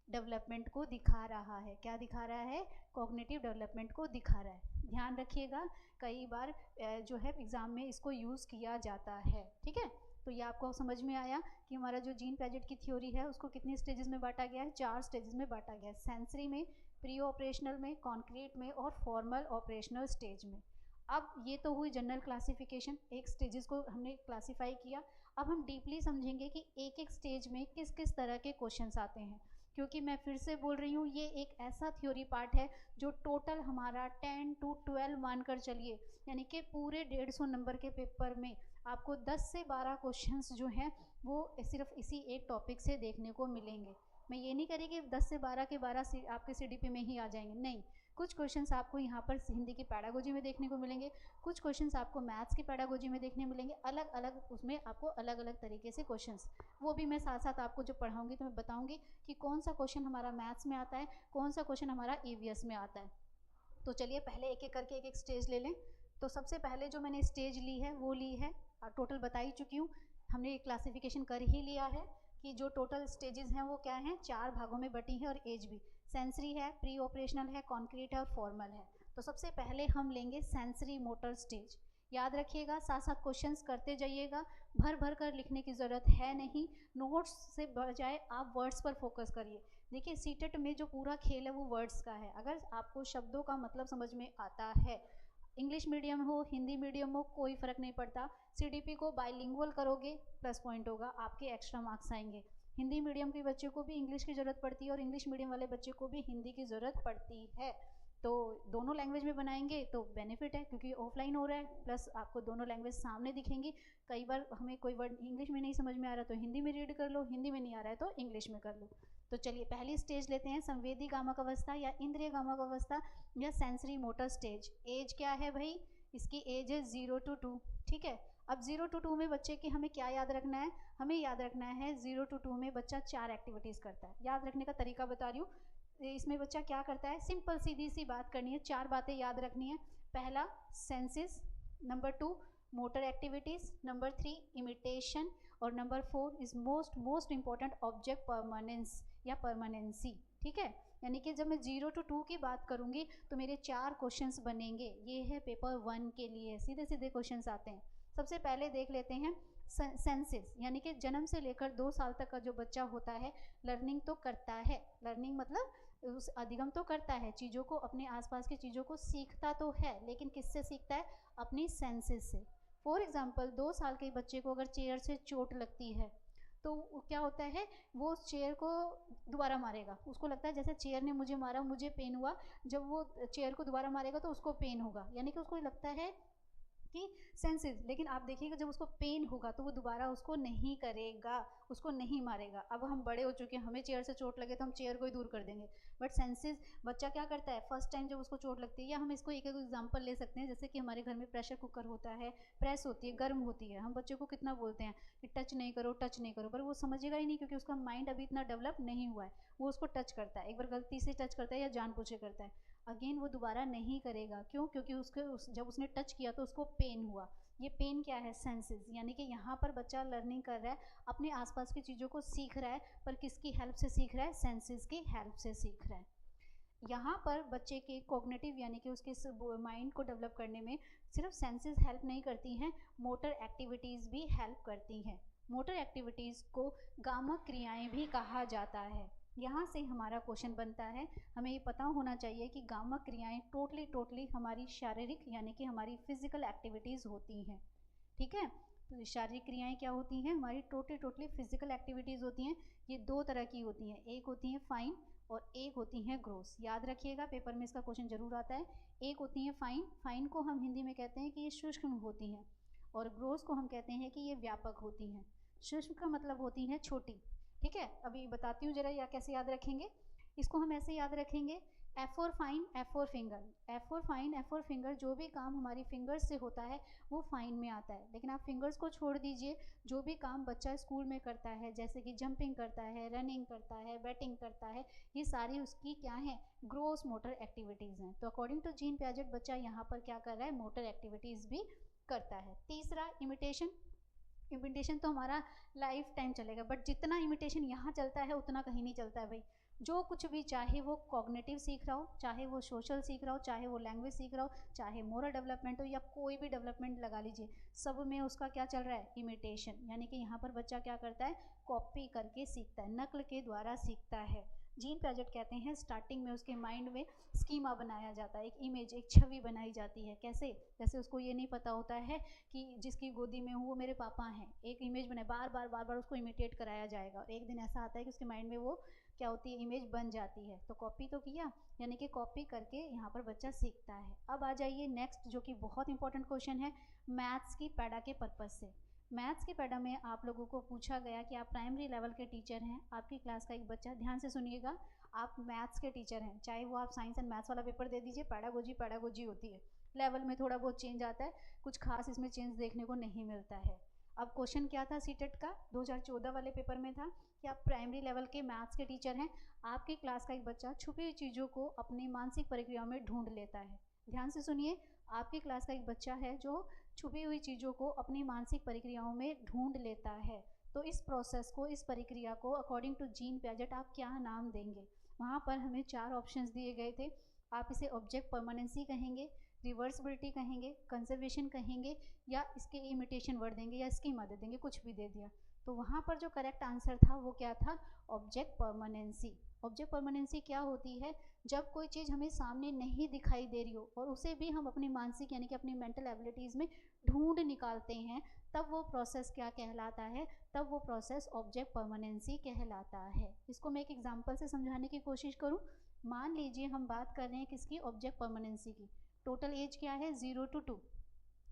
डेवलपमेंट को दिखा रहा है। क्या दिखा रहा है, कॉग्निटिव डेवलपमेंट को दिखा रहा है। ध्यान रखिएगा, कई बार जो है एग्ज़ाम में इसको यूज़ किया जाता है। ठीक है, तो ये आपको समझ में आया कि हमारा जो जीन पियाजेट की थ्योरी है उसको कितनी स्टेजेस में बांटा गया है, 4 स्टेजेस में बांटा गया है, सेंसरी में, प्री ऑपरेशनल में, कॉन्क्रीट में और फॉर्मल ऑपरेशनल स्टेज में। अब ये तो हुई जनरल क्लासिफिकेशन, एक स्टेजेस को हमने क्लासीफाई किया। अब हम डीपली समझेंगे कि एक एक स्टेज में किस किस तरह के क्वेश्चंस आते हैं, क्योंकि मैं फिर से बोल रही हूँ ये एक ऐसा थ्योरी पार्ट है जो टोटल हमारा 10 to 12 मानकर चलिए, यानी कि पूरे 150 नंबर के पेपर में आपको 10 से 12 क्वेश्चंस जो हैं वो सिर्फ इसी एक टॉपिक से देखने को मिलेंगे। मैं ये नहीं कह रही कि 10 से 12 के 12 आपके सीडीपी में ही आ जाएंगे, नहीं, कुछ क्वेश्चंस आपको यहाँ पर हिंदी की पैडागोजी में देखने को मिलेंगे, कुछ क्वेश्चंस आपको मैथ्स की पैडागोजी में देखने मिलेंगे, अलग अलग उसमें आपको अलग अलग तरीके से क्वेश्चंस, वो भी मैं साथ साथ आपको जो पढ़ाऊँगी तो मैं बताऊँगी कि कौन सा क्वेश्चन हमारा मैथ्स में आता है, कौन सा क्वेश्चन हमारा ईवीएस में आता है। तो चलिए पहले एक एक करके एक एक स्टेज ले लें। तो सबसे पहले जो मैंने स्टेज ली है वो ली है, टोटल बता ही चुकी हूँ, हमने क्लासिफिकेशन कर ही लिया है कि जो टोटल स्टेजेस हैं वो क्या हैं, 4 भागों में बटी हैं, और एज भी सेंसरी है, प्री ऑपरेशनल है, कॉन्क्रीट है और फॉर्मल है। तो सबसे पहले हम लेंगे सेंसरी मोटर स्टेज। याद रखिएगा, साथ साथ क्वेश्चंस करते जाइएगा, भर भर कर लिखने की ज़रूरत है नहीं, नोट्स से बजाय आप वर्ड्स पर फोकस करिए। देखिए सीटेट में जो पूरा खेल है वो वर्ड्स का है। अगर आपको शब्दों का मतलब समझ में आता है, इंग्लिश मीडियम हो हिंदी मीडियम हो कोई फ़र्क नहीं पड़ता, सीडीपी को बाइलिंगुअल करोगे प्लस पॉइंट होगा, आपके एक्स्ट्रा मार्क्स आएंगे। हिंदी मीडियम के बच्चे को भी इंग्लिश की ज़रूरत पड़ती है और इंग्लिश मीडियम वाले बच्चे को भी हिंदी की ज़रूरत पड़ती है। तो दोनों लैंग्वेज में बनाएंगे तो बेनिफिट है, क्योंकि ऑफलाइन हो रहा है, प्लस आपको दोनों लैंग्वेज सामने दिखेंगी। कई बार हमें कोई वर्ड इंग्लिश में नहीं समझ में आ रहा तो हिंदी में रीड कर लो, हिंदी में नहीं आ रहा है तो इंग्लिश में कर लो। तो चलिए पहली स्टेज लेते हैं, संवेदी गामक अवस्था या इंद्रिय गामक अवस्था या सेंसरी मोटर स्टेज। एज क्या है भाई, इसकी एज है 0 to 2। ठीक है, अब 0 to 2 में बच्चे की हमें क्या याद रखना है, हमें याद रखना है 0 to 2 में बच्चा 4 एक्टिविटीज़ करता है। याद रखने का तरीका बता रही हूँ, इसमें बच्चा क्या करता है, सिंपल सीधी सी बात करनी है, 4 बातें याद रखनी है। पहला senses, number 2 motor activities, number 3 imitation, और number 4 is most important object permanence. या परमानेंसी, ठीक है। यानी कि जब मैं 0 to 2 की बात करूँगी तो मेरे 4 क्वेश्चंस बनेंगे। ये है पेपर 1 के लिए, सीधे सीधे क्वेश्चंस आते हैं। सबसे पहले देख लेते हैं सेंसेस, यानी कि जन्म से लेकर 2 साल तक का जो बच्चा होता है लर्निंग तो करता है। लर्निंग मतलब उस अधिगम तो करता है, चीज़ों को, अपने आसपास की चीज़ों को सीखता तो है, लेकिन किससे सीखता है? अपनी सेंसेस से। फॉर एग्जाम्पल 2 साल के बच्चे को अगर चेयर से चोट लगती है तो क्या होता है, वो उस चेयर को दोबारा मारेगा। उसको लगता है जैसे चेयर ने मुझे मारा, मुझे पेन हुआ, जब वो चेयर को दोबारा मारेगा तो उसको पेन होगा, यानी कि उसको लगता है कि सेंसेस। लेकिन आप देखिएगा जब उसको पेन होगा तो वो दोबारा उसको नहीं करेगा, उसको नहीं मारेगा। अब हम बड़े हो चुके हैं, हमें चेयर से चोट लगे तो हम चेयर को ही दूर कर देंगे, बट सेंसेस बच्चा क्या करता है, फर्स्ट टाइम जब उसको चोट लगती है, या हम इसको एक एक एग्जांपल ले सकते हैं, जैसे कि हमारे घर में प्रेशर कुकर होता है, प्रेस होती है, गर्म होती है, हम बच्चों को कितना बोलते हैं कि टच नहीं करो, टच नहीं करो, पर वो समझेगा ही नहीं, क्योंकि उसका माइंड अभी इतना डेवलप नहीं हुआ है। वो उसको टच करता है, एक बार गलती से टच करता है या जानबूझ के करता है, अगेन वो दोबारा नहीं करेगा। क्यों? क्योंकि जब उसने टच किया तो उसको पेन हुआ। ये पेन क्या है? सेंसेस। यानी कि यहाँ पर बच्चा लर्निंग कर रहा है, अपने आसपास की चीज़ों को सीख रहा है, पर किसकी हेल्प से सीख रहा है? सेंसेस की हेल्प से सीख रहा है। यहाँ पर बच्चे के कॉग्निटिव यानी कि उसके माइंड को डेवलप करने में सिर्फ सेंसेस हेल्प नहीं करती हैं, मोटर एक्टिविटीज़ भी हेल्प करती हैं। मोटर एक्टिविटीज़ को गामक क्रियाएं भी कहा जाता है। यहाँ से हमारा क्वेश्चन बनता है, हमें ये पता होना चाहिए कि गामक क्रियाएं टोटली हमारी शारीरिक यानी कि हमारी फिजिकल एक्टिविटीज़ होती हैं, ठीक है। तो शारीरिक क्रियाएं क्या होती हैं? हमारी टोटली फिजिकल एक्टिविटीज़ होती हैं। ये 2 तरह की होती हैं, एक होती हैं फाइन और एक होती हैं ग्रोस। याद रखिएगा, पेपर में इसका क्वेश्चन जरूर आता है। एक होती हैं फाइन, फाइन को हम हिंदी में कहते हैं कि ये सूक्ष्म होती हैं, और ग्रोस को हम कहते हैं कि ये व्यापक होती हैं। सूक्ष्म का मतलब होती हैं छोटी, ठीक है। अभी बताती हूँ जरा या कैसे याद रखेंगे। इसको हम ऐसे याद रखेंगे, F for fine, F for finger. F for fine, F for finger, जो भी काम हमारी फिंगर्स से होता है वो फाइन में आता है। लेकिन आप फिंगर्स को छोड़ दीजिए, जो भी काम बच्चा स्कूल में करता है, जैसे कि जंपिंग करता है, रनिंग करता है, बैटिंग करता है, ये सारी उसकी क्या है? ग्रोस मोटर एक्टिविटीज़ हैं। तो अकॉर्डिंग टू जीन पियाजेट बच्चा यहाँ पर क्या कर रहा है? मोटर एक्टिविटीज़ भी करता है। तीसरा, इमिटेशन। इमिटेशन तो हमारा लाइफ टाइम चलेगा, बट जितना इमिटेशन यहाँ चलता है उतना कहीं नहीं चलता है भाई। जो कुछ भी, चाहे वो कॉग्निटिव सीख रहा हो, चाहे वो सोशल सीख रहा हो, चाहे वो लैंग्वेज सीख रहा हो, चाहे मोरल डेवलपमेंट हो, या कोई भी डेवलपमेंट लगा लीजिए, सब में उसका क्या चल रहा है? इमिटेशन। यानी कि यहाँ पर बच्चा क्या करता है? कॉपी करके सीखता है, नकल के द्वारा सीखता है। जीन पियाजेट कहते हैं स्टार्टिंग में उसके माइंड में स्कीमा बनाया जाता है, एक इमेज, एक छवि बनाई जाती है। कैसे? जैसे उसको ये नहीं पता होता है कि जिसकी गोदी में हूँ वो मेरे पापा हैं, एक इमेज बनाए, बार बार उसको इमिटेट कराया जाएगा, और एक दिन ऐसा आता है कि उसके माइंड में वो क्या होती है? इमेज बन जाती है। तो कॉपी तो किया, यानी कि कॉपी करके यहाँ पर बच्चा सीखता है। अब आ जाइए नेक्स्ट, जो कि बहुत इंपॉर्टेंट क्वेश्चन है, मैथ्स की पैडा के पर्पज़ से। मैथ्स के पैडा में आप लोगों को पूछा गया कि आप प्राइमरी लेवल के टीचर हैं, आपकी क्लास का एक बच्चा, ध्यान से सुनिएगा, आप मैथ्स के टीचर हैं, चाहे वो आप साइंस एंड मैथ्स वाला पेपर दे दीजिए, पैडागोजी होती है, लेवल में थोड़ा बहुत चेंज आता है, कुछ खास इसमें चेंज देखने को नहीं मिलता है। अब क्वेश्चन क्या था सीटेट का 2014 वाले पेपर में था कि आप प्राइमरी लेवल के मैथ्स के टीचर हैं, आपकी क्लास का एक बच्चा छुपी हुई चीज़ों को अपनी मानसिक प्रक्रियाओं में ढूंढ लेता है। ध्यान से सुनिए, आपकी क्लास का एक बच्चा है जो छुपी हुई चीज़ों को अपनी मानसिक प्रक्रियाओं में ढूंढ लेता है। तो इस प्रोसेस को, इस प्रक्रिया को अकॉर्डिंग टू जीन पियाजेट आप क्या नाम देंगे? वहाँ पर हमें 4 ऑप्शंस दिए गए थे। आप इसे ऑब्जेक्ट परमानेंसी कहेंगे, रिवर्सिबिलिटी कहेंगे, कंजर्वेशन कहेंगे, या इसके इमिटेशन वर्ड देंगे, या स्कीमा दे देंगे, कुछ भी दे दिया। तो वहाँ पर जो करेक्ट आंसर था वो क्या था? Object permanency. ऑब्जेक्ट परमानेंसी क्या होती है? जब कोई चीज़ हमें सामने नहीं दिखाई दे रही हो और उसे भी हम अपनी मानसिक यानी कि अपनी मेंटल एबिलिटीज़ में ढूंढ निकालते हैं, तब वो प्रोसेस क्या कहलाता है? तब वो प्रोसेस ऑब्जेक्ट परमानेंसी कहलाता है। इसको मैं एक एग्जांपल से समझाने की कोशिश करूं। मान लीजिए हम बात कर रहे हैं किसकी? ऑब्जेक्ट परमानेंसी की। टोटल एज क्या है? 0 to 2।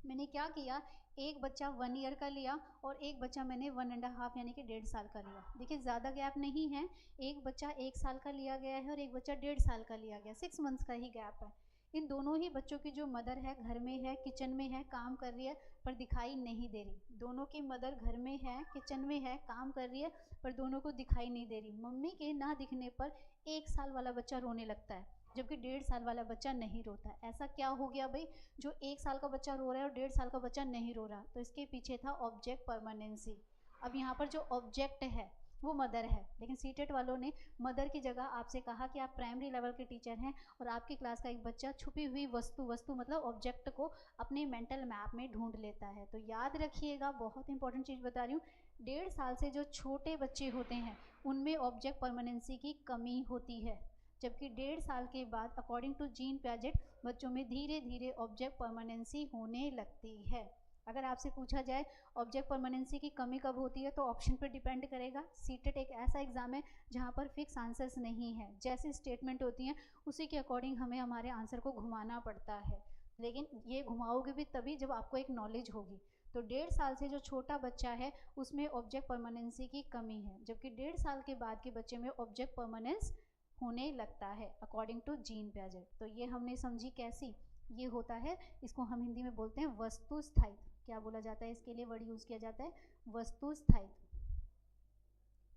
मैंने क्या किया, एक बच्चा 1 ईयर का लिया और एक बच्चा मैंने 1.5 यानी कि 1.5 साल का लिया। देखिए ज़्यादा गैप नहीं है, एक बच्चा 1 साल का लिया गया है और एक बच्चा 1.5 साल का लिया गया, 6 मंथ्स का ही गैप है। इन दोनों ही बच्चों की जो मदर है घर में है, किचन में है, काम कर रही है, पर दिखाई नहीं दे रही। दोनों की मदर घर में है, किचन में है, काम कर रही है, पर दोनों को दिखाई नहीं दे रही। मम्मी के ना दिखने पर 1 साल वाला बच्चा रोने लगता है, जबकि 1.5 साल वाला बच्चा नहीं रोता। ऐसा क्या हो गया भाई, जो 1 साल का बच्चा रो रहा है और 1.5 साल का बच्चा नहीं रो रहा? तो इसके पीछे था ऑब्जेक्ट परमानेंसी। अब यहाँ पर जो ऑब्जेक्ट है वो मदर है। लेकिन सीटेट वालों ने मदर की जगह आपसे कहा कि आप प्राइमरी लेवल के टीचर हैं और आपकी क्लास का एक बच्चा छुपी हुई वस्तु मतलब ऑब्जेक्ट को अपने मेंटल मैप में ढूंढ लेता है। तो याद रखिएगा, बहुत इंपॉर्टेंट चीज़ बता रही हूँ, 1.5 साल से जो छोटे बच्चे होते हैं उनमें ऑब्जेक्ट परमानेंसी की कमी होती है, जबकि 1.5 साल के बाद अकॉर्डिंग टू जीन पैजेट बच्चों में धीरे धीरे ऑब्जेक्ट परमानेंसी होने लगती है। अगर आपसे पूछा जाए ऑब्जेक्ट परमानेंसी की कमी कब होती है तो ऑप्शन पर डिपेंड करेगा। सीटेट एक ऐसा एग्जाम है जहाँ पर फिक्स आंसर्स नहीं है, जैसी स्टेटमेंट होती हैं उसी के अकॉर्डिंग हमें हमारे आंसर को घुमाना पड़ता है। लेकिन ये घुमाओगे भी तभी जब आपको एक नॉलेज होगी। तो 1.5 साल से जो छोटा बच्चा है उसमें ऑब्जेक्ट परमानेंसी की कमी है, जबकि 1.5 साल के बाद के बच्चे में ऑब्जेक्ट परमानेंस होने लगता है अकॉर्डिंग टू जीन पैजेट। तो ये हमने समझी कैसी, ये होता है, इसको हम हिंदी में बोलते हैं वस्तु स्थायित्व। क्या बोला जाता है इसके लिए, वर्ड यूज़ किया जाता है वस्तु स्थायित्व।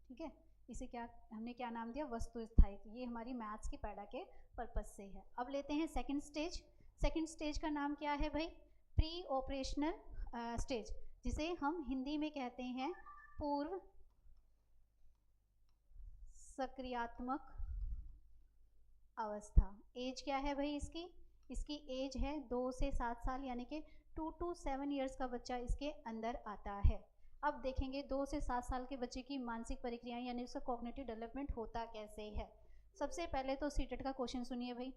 ठीक है, इसे क्या हमने क्या नाम दिया, वस्तु स्थायित्व। ये हमारी मैथ्स की पैडा के पर्पज से है। अब लेते हैं सेकंड स्टेज। सेकंड स्टेज का नाम क्या है भाई, प्री ऑपरेशनल स्टेज, जिसे हम हिंदी में कहते हैं पूर्व सक्रियात्मक अवस्था। एज क्या है भाई इसकी, इसकी एज है 2 से 7 साल, यानी कि 2 to 7 ईयर्स का बच्चा इसके अंदर आता है। अब देखेंगे 2 से 7 साल के बच्चे की मानसिक प्रक्रियाएं यानी उसका कॉग्निटिव डेवलपमेंट होता कैसे है। सबसे पहले तो सीटेट का क्वेश्चन सुनिए भाई।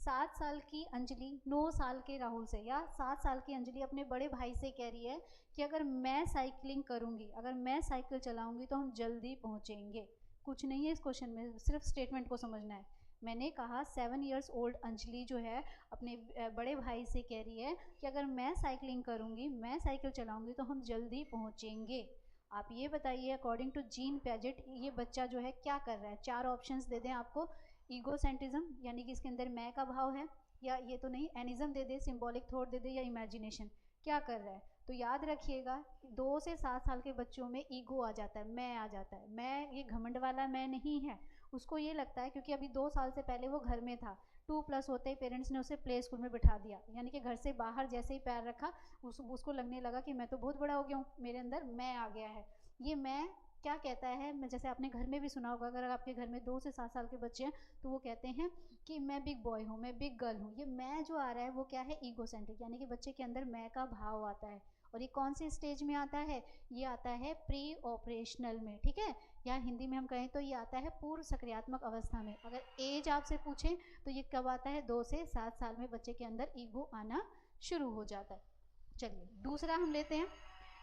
7 साल की अंजलि 9 साल के राहुल से, या 7 साल की अंजलि अपने बड़े भाई से कह रही है कि अगर मैं साइकिलिंग करूँगी, अगर मैं साइकिल चलाऊँगी तो हम जल्दी पहुँचेंगे। कुछ नहीं है इस क्वेश्चन में, सिर्फ स्टेटमेंट को समझना है। मैंने कहा 7 ईयर्स ओल्ड अंजलि जो है अपने बड़े भाई से कह रही है कि अगर मैं साइकिलिंग करूँगी, मैं साइकिल चलाऊँगी तो हम जल्दी पहुँचेंगे। आप ये बताइए अकॉर्डिंग टू जीन पैजेट ये बच्चा जो है क्या कर रहा है। 4 ऑप्शंस दे दें आपको, ईगोसेंट्रिज्म यानी कि इसके अंदर मैं का भाव है, या ये तो नहीं, एनिज्म दे दे, सिंबॉलिक थॉट दे दे, या इमेजिनेशन, क्या कर रहा है। तो याद रखिएगा 2 से 7 साल के बच्चों में ईगो आ जाता है, मैं आ जाता है। मैं ये घमंड वाला मैं नहीं है, उसको ये लगता है क्योंकि अभी 2 साल से पहले वो घर में था, 2+ होते ही पेरेंट्स ने उसे प्ले स्कूल में बिठा दिया, यानी कि घर से बाहर जैसे ही पैर रखा उसको लगने लगा कि मैं तो बहुत बड़ा हो गया हूँ, मेरे अंदर मैं आ गया है। ये मैं क्या कहता है, मैं जैसे आपने घर में भी सुना होगा, अगर आपके घर में 2 से 7 साल के बच्चे हैं तो वो कहते हैं कि मैं बिग बॉय हूँ, मैं बिग गर्ल हूँ। ये मैं जो आ रहा है वो क्या है, ईगोसेंट्रिक, यानी कि बच्चे के अंदर मैं का भाव आता है। और ये कौन सी स्टेज में आता है, ये आता है प्री ऑपरेशनल में। ठीक है, या हिंदी में हम कहें तो ये आता है पूर्व सक्रियात्मक अवस्था में। अगर एज आपसे पूछें तो ये कब आता है, 2 से 7 साल में बच्चे के अंदर ईगो आना शुरू हो जाता है। चलिए दूसरा हम लेते हैं।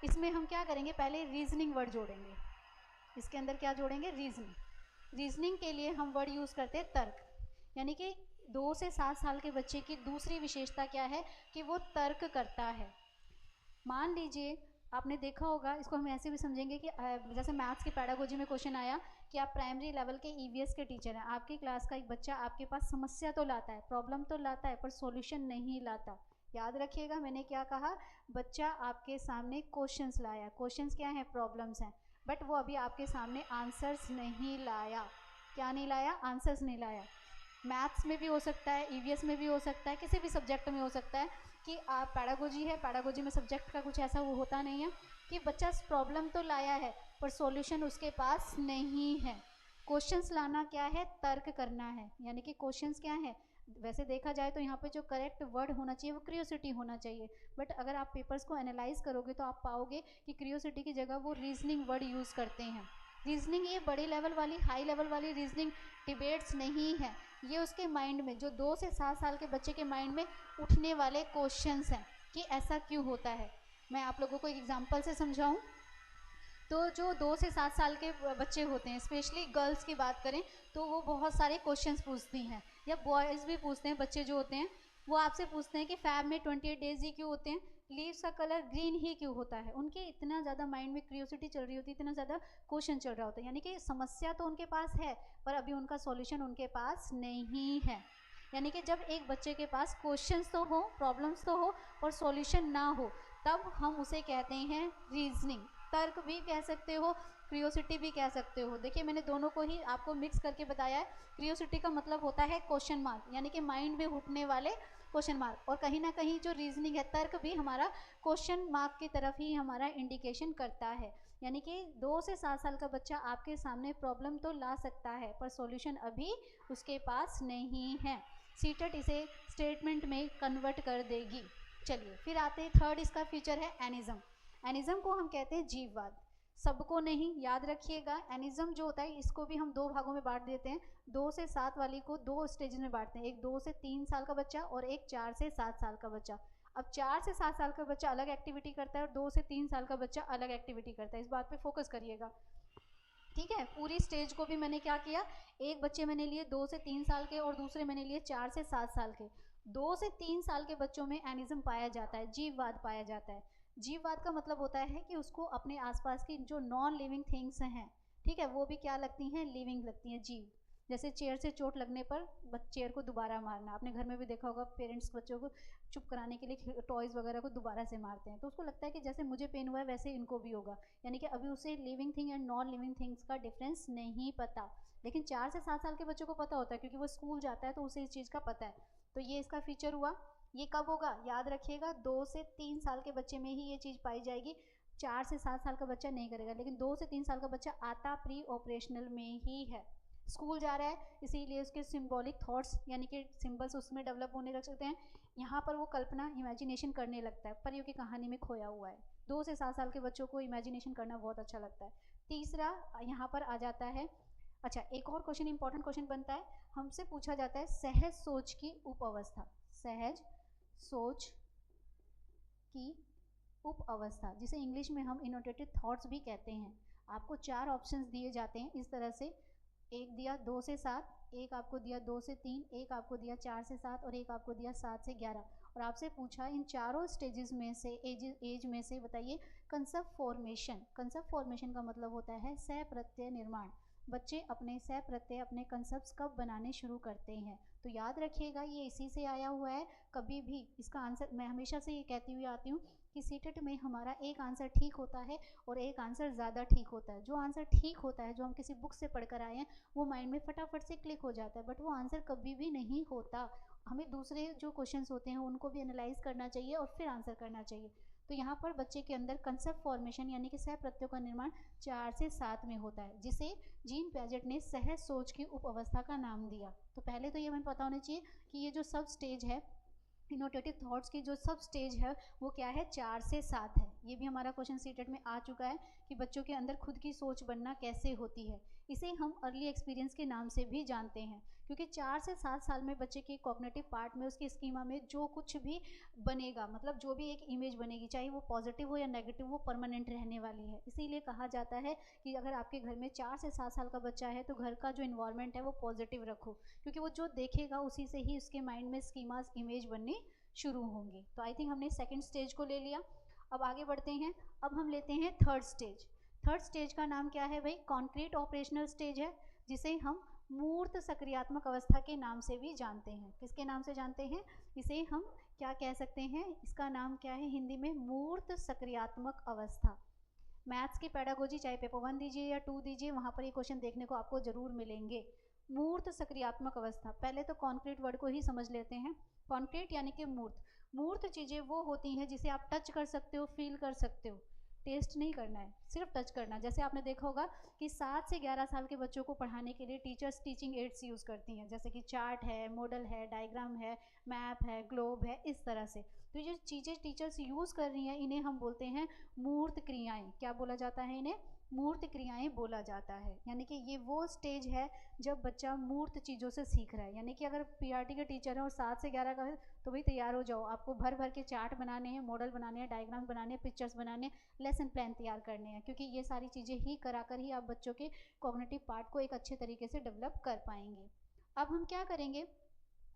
इसमें हम क्या करेंगे, पहले रीजनिंग वर्ड जोड़ेंगे। इसके अंदर क्या जोड़ेंगे, रीजनिंग। रीजनिंग के लिए हम वर्ड यूज़ करते हैं तर्क, यानी कि 2 से 7 साल के बच्चे की दूसरी विशेषता क्या है कि वो तर्क करता है। मान लीजिए आपने देखा होगा, इसको हम ऐसे भी समझेंगे कि जैसे मैथ्स की पैडागोजी में क्वेश्चन आया कि आप प्राइमरी लेवल के ईवीएस के टीचर हैं, आपकी क्लास का एक बच्चा आपके पास समस्या तो लाता है, प्रॉब्लम तो लाता है, पर सॉल्यूशन नहीं लाता। याद रखिएगा मैंने क्या कहा, बच्चा आपके सामने क्वेश्चंस लाया, क्वेश्चंस क्या हैं, प्रॉब्लम्स हैं, बट वो अभी आपके सामने आंसर्स नहीं लाया। क्या नहीं लाया, आंसर्स नहीं लाया। मैथ्स में भी हो सकता है, ईवीएस में भी हो सकता है, किसी भी सब्जेक्ट में हो सकता है कि आप पैडागोजी है, पैडागोजी में सब्जेक्ट का कुछ ऐसा वो होता नहीं है कि बच्चा प्रॉब्लम तो लाया है पर सॉल्यूशन उसके पास नहीं है। क्वेश्चंस लाना क्या है, तर्क करना है, यानी कि क्वेश्चंस क्या है, वैसे देखा जाए तो यहाँ पे जो करेक्ट वर्ड होना चाहिए वो क्रियोसिटी होना चाहिए, बट अगर आप पेपर्स को एनालाइज करोगे तो आप पाओगे कि क्रियोसिटी की जगह वो रीजनिंग वर्ड यूज़ करते हैं। रीजनिंग ये बड़े लेवल वाली, हाई लेवल वाली रीजनिंग डिबेट्स नहीं है, ये उसके माइंड में, जो 2 से 7 साल के बच्चे के माइंड में उठने वाले क्वेश्चंस हैं कि ऐसा क्यों होता है। मैं आप लोगों को एक एग्जांपल से समझाऊं तो जो 2 से 7 साल के बच्चे होते हैं, स्पेशली गर्ल्स की बात करें तो वो बहुत सारे क्वेश्चंस पूछती हैं, या बॉयज़ भी पूछते हैं, बच्चे जो होते हैं वो आपसे पूछते हैं कि फैब में 28 डेज ही क्यों होते हैं, लीव्स का कलर ग्रीन ही क्यों होता है। उनके इतना ज़्यादा माइंड में क्रियोसिटी चल रही होती है, इतना ज़्यादा क्वेश्चन चल रहा होता है, यानी कि समस्या तो उनके पास है पर अभी उनका सॉल्यूशन उनके पास नहीं है। यानी कि जब एक बच्चे के पास क्वेश्चंस तो हो, प्रॉब्लम्स तो हो और सॉल्यूशन ना हो, तब हम उसे कहते हैं रीजनिंग। तर्क भी कह सकते हो, क्रियोसिटी भी कह सकते हो। देखिए मैंने दोनों को ही आपको मिक्स करके बताया है। क्रियोसिटी का मतलब होता है क्वेश्चन मार्क, यानी कि माइंड में उठने वाले क्वेश्चन मार्क, और कहीं ना कहीं जो रीजनिंग है, तर्क भी हमारा क्वेश्चन मार्क की तरफ ही हमारा इंडिकेशन करता है। यानी कि 2 से 7 साल का बच्चा आपके सामने प्रॉब्लम तो ला सकता है पर सॉल्यूशन अभी उसके पास नहीं है। सीटेट इसे स्टेटमेंट में कन्वर्ट कर देगी। चलिए फिर आते हैं, थर्ड इसका फीचर है एनिज्म। एनिज्म को हम कहते हैं जीववाद। सबको नहीं, याद रखिएगा, एनिज्म जो होता है इसको भी हम 2 भागों में बांट देते हैं। 2 से 7 वाली को 2 स्टेज में बांटते हैं, एक 2 से 3 साल का बच्चा और एक 4 से 7 साल का बच्चा। अब 4 से 7 साल का बच्चा अलग एक्टिविटी करता है और 2 से 3 साल का बच्चा अलग एक्टिविटी करता है। इस बात पे फोकस करिएगा, ठीक है। पूरी स्टेज को भी मैंने क्या किया, एक बच्चे मैंने लिए 2 से 3 साल के और दूसरे मैंने लिए 4 से 7 साल के। 2 से 3 साल के बच्चों में एनिज्म पाया जाता है, जीववाद पाया जाता है। जीववाद का मतलब होता है कि उसको अपने आसपास की जो नॉन लिविंग थिंग्स हैं, ठीक है, वो भी क्या लगती हैं, लिविंग लगती हैं, जीव। जैसे चेयर से चोट लगने पर चेयर को दोबारा मारना, आपने घर में भी देखा होगा, पेरेंट्स बच्चों को चुप कराने के लिए टॉयज़ वगैरह को दोबारा से मारते हैं, तो उसको लगता है कि जैसे मुझे पेन हुआ है वैसे इनको भी होगा। यानी कि अभी उसे living thing and non living things का डिफरेंस नहीं पता। लेकिन 4 से 7 साल के बच्चों को पता होता है, क्योंकि वो स्कूल जाता है तो उसे इस चीज़ का पता है। तो ये इसका फीचर हुआ। ये कब होगा, याद रखिएगा, 2 से 3 साल के बच्चे में ही ये चीज़ पाई जाएगी। 4 से 7 साल का बच्चा नहीं करेगा, लेकिन 2 से 3 साल का बच्चा आता प्री ऑपरेशनल में ही है। स्कूल जा रहा है, इसीलिए उसके सिंबॉलिक थॉट्स यानी कि सिंबल्स उसमें डेवलप होने लग सकते हैं। यहाँ पर वो कल्पना, इमेजिनेशन करने लगता है, परियों की कहानी में खोया हुआ है। 2 से 7 साल के बच्चों को इमेजिनेशन करना बहुत अच्छा लगता है। तीसरा यहाँ पर आ जाता है, अच्छा एक और क्वेश्चन, इंपॉर्टेंट क्वेश्चन बनता है, हमसे पूछा जाता है सहज सोच की उप अवस्था। सहज सोच की उप अवस्था, जिसे इंग्लिश में हम इनोटेटिव थॉट्स भी कहते हैं। आपको 4 ऑप्शंस दिए जाते हैं इस तरह से, एक दिया 2 से 7, एक आपको दिया 2 से 3, एक आपको दिया 4 से 7 और एक आपको दिया 7 से 11। और आपसे पूछा इन चारों स्टेजेस में से, एज में से बताइए कंसेप्ट फॉर्मेशन। कंसेप्ट फॉर्मेशन का मतलब होता है सह प्रत्यय निर्माण। बच्चे अपने सह प्रत्यय, अपने कंसेप्ट कब बनाने शुरू करते हैं। तो याद रखिएगा ये इसी से आया हुआ है। कभी भी इसका आंसर, मैं हमेशा से ये कहती हुई आती हूँ कि सीटेट में हमारा एक आंसर ठीक होता है और एक आंसर ज़्यादा ठीक होता है। जो आंसर ठीक होता है, जो हम किसी बुक से पढ़कर आए हैं, वो माइंड में फटाफट से क्लिक हो जाता है, बट वो आंसर कभी भी नहीं होता। हमें दूसरे जो क्वेश्चंस होते हैं उनको भी एनालाइज करना चाहिए और फिर आंसर करना चाहिए। तो यहाँ पर बच्चे के अंदर कंसेप्ट फॉर्मेशन यानी कि सह प्रत्ययों का निर्माण 4 से 7 में होता है, जिसे जीन पैजेट ने सहज सोच की उप अवस्था का नाम दिया। तो पहले तो ये हमें पता होना चाहिए कि ये जो सब स्टेज है, इनोटेटिव थॉट्स की जो सब स्टेज है, वो क्या है, 4 से 7 है। ये भी हमारा क्वेश्चन सीटेट में आ चुका है कि बच्चों के अंदर खुद की सोच बनना कैसे होती है। इसे हम अर्ली एक्सपीरियंस के नाम से भी जानते हैं, क्योंकि 4 से 7 साल में बच्चे के कॉग्निटिव पार्ट में, उसके स्कीमा में जो कुछ भी बनेगा, मतलब जो भी एक इमेज बनेगी, चाहे वो पॉजिटिव हो या नेगेटिव, वो परमानेंट रहने वाली है। इसीलिए कहा जाता है कि अगर आपके घर में 4 से 7 साल का बच्चा है तो घर का जो इन्वायरमेंट है वो पॉजिटिव रखो, क्योंकि वो जो देखेगा उसी से ही उसके माइंड में स्कीमास, इमेज बननी शुरू होंगी। तो आई थिंक हमने सेकंड स्टेज को ले लिया। अब आगे बढ़ते हैं, अब हम लेते हैं थर्ड स्टेज। थर्ड स्टेज का नाम क्या है भाई, कॉन्क्रीट ऑपरेशनल स्टेज है, जिसे हम मूर्त सक्रियात्मक अवस्था के नाम से भी जानते हैं। किसके नाम से जानते हैं, इसे हम क्या कह सकते हैं, इसका नाम क्या है हिंदी में, मूर्त सक्रियात्मक अवस्था। मैथ्स की पैडागोजी चाहे पेपर 1 दीजिए या 2 दीजिए, वहाँ पर ये क्वेश्चन देखने को आपको जरूर मिलेंगे। मूर्त सक्रियात्मक अवस्था, पहले तो कॉन्क्रीट वर्ड को ही समझ लेते हैं। कॉन्क्रीट यानी कि मूर्त। मूर्त चीज़ें वो होती हैं जिसे आप टच कर सकते हो, फील कर सकते हो, टेस्ट नहीं करना है, सिर्फ टच करना। जैसे आपने देखा होगा कि 7 से 11 साल के बच्चों को पढ़ाने के लिए टीचर्स टीचिंग एड्स यूज़ करती हैं, जैसे कि चार्ट है, मॉडल है, डायग्राम है, मैप है, ग्लोब है, इस तरह से। तो ये चीज़ें टीचर्स यूज़ कर रही हैं, इन्हें हम बोलते हैं मूर्त क्रियाएं। क्या बोला जाता है इन्हें, मूर्त क्रियाएं बोला जाता है। यानी कि ये वो स्टेज है जब बच्चा मूर्त चीज़ों से सीख रहा है। यानी कि अगर पीआरटी के टीचर हैं और 7 से 11 का है तो भाई तैयार हो जाओ, आपको भर भर के चार्ट बनाने हैं, मॉडल बनाने हैं, डायग्राम बनाने हैं, पिक्चर्स बनाने हैं, लेसन प्लान तैयार करने हैं, क्योंकि ये सारी चीज़ें ही कराकर ही आप बच्चों के कॉग्निटिव पार्ट को एक अच्छे तरीके से डेवलप कर पाएंगे। अब हम क्या करेंगे,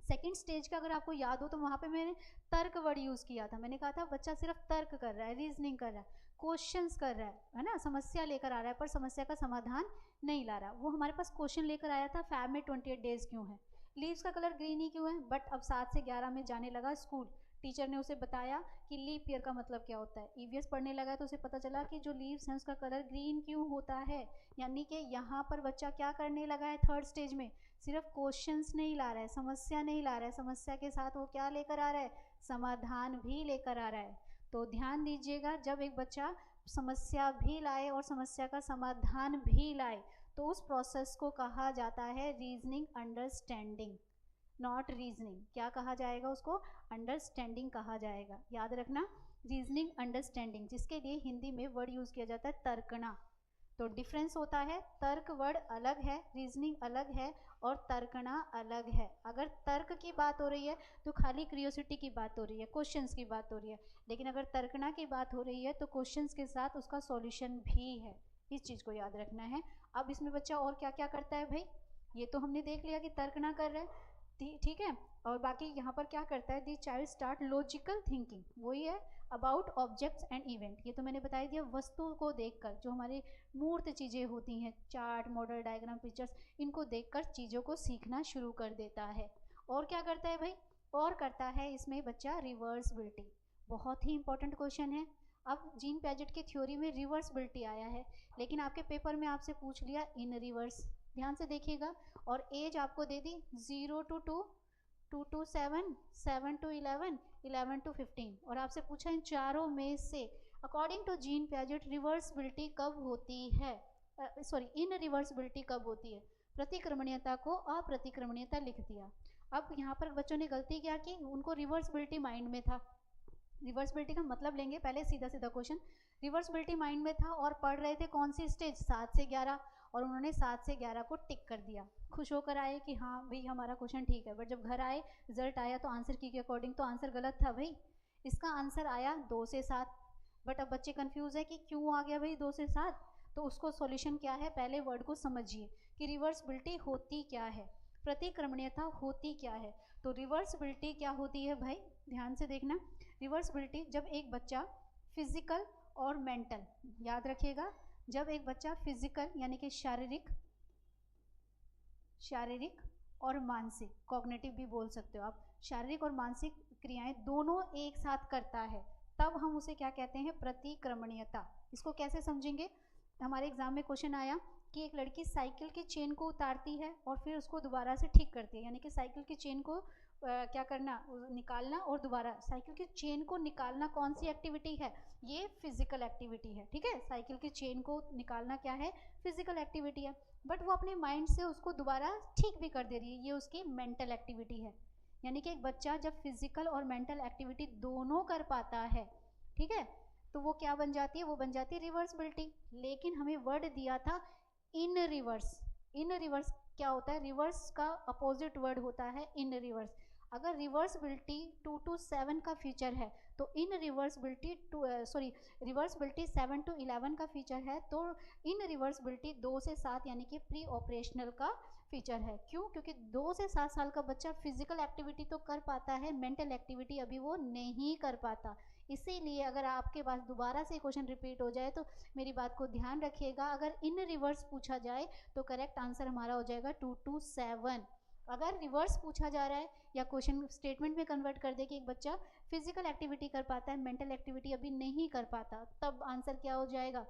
सेकेंड स्टेज का अगर आपको याद हो तो वहाँ पे मैंने तर्क वर्ड यूज़ किया था। मैंने कहा था बच्चा सिर्फ तर्क कर रहा है, रीजनिंग कर रहा है, क्वेश्चंस कर रहा है ना, समस्या लेकर आ रहा है पर समस्या का समाधान नहीं ला रहा। वो हमारे पास क्वेश्चन लेकर आया था, फैब में 28 डेज क्यों है, लीव्स का कलर ग्रीन ही क्यों है। बट अब 7 से 11 में जाने लगा स्कूल, टीचर ने उसे बताया कि लीप ईयर का मतलब क्या होता है, ईवीएस पढ़ने लगा तो उसे पता चला कि जो लीव्स हैं उसका कलर ग्रीन क्यों होता है। यानी कि यहाँ पर बच्चा क्या करने लगा है, थर्ड स्टेज में सिर्फ क्वेश्चंस नहीं ला रहा है, समस्या नहीं ला रहा है, समस्या के साथ वो क्या लेकर आ रहा है, समाधान भी लेकर आ रहा है। तो ध्यान दीजिएगा, जब एक बच्चा समस्या भी लाए और समस्या का समाधान भी लाए, तो उस प्रोसेस को कहा जाता है रीजनिंग अंडरस्टैंडिंग, नॉट रीजनिंग। क्या कहा जाएगा उसको? अंडरस्टैंडिंग कहा जाएगा। याद रखना, रीजनिंग अंडरस्टैंडिंग, जिसके लिए हिंदी में वर्ड यूज किया जाता है तर्कना। तो डिफरेंस होता है, तर्क वर्ड अलग है, रीजनिंग अलग है और तर्कना अलग है। अगर तर्क की बात हो रही है तो खाली क्रियोसिटी की बात हो रही है, क्वेश्चंस की बात हो रही है, लेकिन अगर तर्कना की बात हो रही है तो क्वेश्चंस के साथ उसका सॉल्यूशन भी है। इस चीज़ को याद रखना है। अब इसमें बच्चा और क्या क्या करता है भाई, ये तो हमने देख लिया कि तर्कना कर रहा है, ठीक है। और बाकी यहाँ पर क्या करता है, दी चाइल्ड स्टार्ट लॉजिकल थिंकिंग, वही है अबाउट ऑब्जेक्ट्स एंड इवेंट। ये तो मैंने बता दिया, वस्तु को देखकर, जो हमारी मूर्त चीज़ें होती हैं, चार्ट, मॉडल, डायग्राम, पिक्चर्स, इनको देखकर चीज़ों को सीखना शुरू कर देता है। और क्या करता है भाई, और करता है इसमें बच्चा रिवर्सबिलिटी। बहुत ही इंपॉर्टेंट क्वेश्चन है। अब जीन पैजेट की थ्योरी में रिवर्सबिलिटी आया है, लेकिन आपके पेपर में आपसे पूछ लिया इन रिवर्स। ध्यान से देखिएगा। और एज आपको दे दी 0 to 2, 2 to 7, 7 to 11, 11 to 15, और आपसे पूछा इन चारों में से अकॉर्डिंग टू जीन पैजेट रिवर्सबिलिटी कब होती है, सॉरी इन रिवर्सबिलिटी कब होती है। प्रतिक्रमणीयता को अप्रतिक्रमणीयता लिख दिया। अब यहाँ पर बच्चों ने गलती क्या की, उनको रिवर्सबिलिटी माइंड में था। रिवर्सबिलिटी का मतलब लेंगे पहले, सीधा सीधा क्वेश्चन। रिवर्सबिलिटी माइंड में था और पढ़ रहे थे कौन सी स्टेज, 7 से 11, और उन्होंने 7 से 11 को टिक कर दिया। खुश होकर आए कि हाँ भाई हमारा क्वेश्चन ठीक है, बट जब घर आए रिजल्ट आया तो आंसर की के अकॉर्डिंग तो आंसर गलत था भाई। इसका आंसर आया 2 से 7। बट अब बच्चे कंफ्यूज है कि क्यों आ गया भाई 2 से 7। तो उसको सॉल्यूशन क्या है, पहले वर्ड को समझिए कि रिवर्सबिलिटी होती क्या है, प्रतिक्रमणीयता होती क्या है। तो रिवर्सबिलिटी क्या होती है भाई, ध्यान से देखना। रिवर्सबिलिटी जब एक बच्चा फिजिकल और मेंटल, याद रखिएगा, जब एक बच्चा फिजिकल यानी कि शारीरिक और मानसिक, कॉग्निटिव भी बोल सकते हो आप, शारीरिक और मानसिक क्रियाएं दोनों एक साथ करता है, तब हम उसे क्या कहते हैं, प्रतिक्रमणीयता। इसको कैसे समझेंगे, हमारे एग्जाम में क्वेश्चन आया कि एक लड़की साइकिल की चेन को उतारती है और फिर उसको दोबारा से ठीक करती है, यानी कि साइकिल की चेन को क्या करना, निकालना और दोबारा साइकिल की चेन को निकालना कौन सी एक्टिविटी है, ये फिजिकल एक्टिविटी है, ठीक है। साइकिल की चेन को निकालना क्या है, फिजिकल एक्टिविटी है, बट वो अपने माइंड से उसको दोबारा ठीक भी कर दे रही है, ये उसकी मेंटल एक्टिविटी है। यानी कि एक बच्चा जब फिजिकल और मेंटल एक्टिविटी दोनों कर पाता है, ठीक है, तो वो क्या बन जाती है, वो बन जाती है रिवर्सबिलिटी। लेकिन हमें वर्ड दिया था इन रिवर्स। इन रिवर्स क्या होता है, रिवर्स का अपोजिट वर्ड होता है इन रिवर्स। अगर रिवर्सबिलिटी 2 to 7 का फीचर है तो इन रिवर्सबिलिटी रिवर्सबिलिटी 7 to 11 का फीचर है, तो इन रिवर्सबिलिटी 2 से 7 यानी कि प्री ऑपरेशनल का फीचर है। क्यों? क्योंकि 2 से 7 साल का बच्चा फिजिकल एक्टिविटी तो कर पाता है, मेंटल एक्टिविटी अभी वो नहीं कर पाता। इसीलिए अगर आपके पास दोबारा से क्वेश्चन रिपीट हो जाए तो मेरी बात को ध्यान रखिएगा, अगर इन रिवर्स पूछा जाए तो करेक्ट आंसर हमारा हो जाएगा 2 to 7। अगर रिवर्स पूछा जा रहा है या क्वेश्चन स्टेटमेंट में कन्वर्ट कर दे कि एक बच्चा फिजिकल एक्टिविटी कर पाता है, मेंटल एक्टिविटी अभी नहीं कर पाता, तब आंसर क्या हो जाएगा,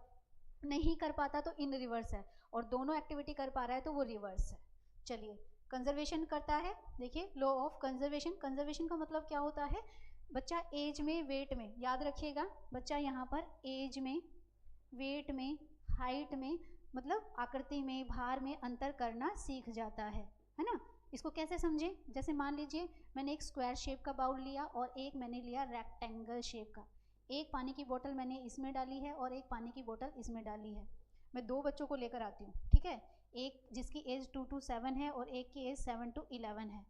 नहीं कर पाता तो इन रिवर्स है, और दोनों एक्टिविटी कर पा रहा है तो वो रिवर्स है। चलिए, कंजर्वेशन करता है, देखिए लॉ ऑफ कंजर्वेशन। कंजर्वेशन का मतलब क्या होता है, बच्चा एज में, वेट में, याद रखिएगा, बच्चा यहाँ पर एज में, वेट में, हाइट में, मतलब आकृति में, भार में अंतर करना सीख जाता है ना। इसको कैसे समझें, जैसे मान लीजिए मैंने एक स्क्वायर शेप का बाउल लिया और एक मैंने लिया रेक्टेंगल शेप का। एक पानी की बोतल मैंने इसमें डाली है और एक पानी की बोतल इसमें डाली है। मैं 2 बच्चों को लेकर आती हूँ, ठीक है, एक जिसकी एज 2 to 7 है और एक की एज 7 to 11 है।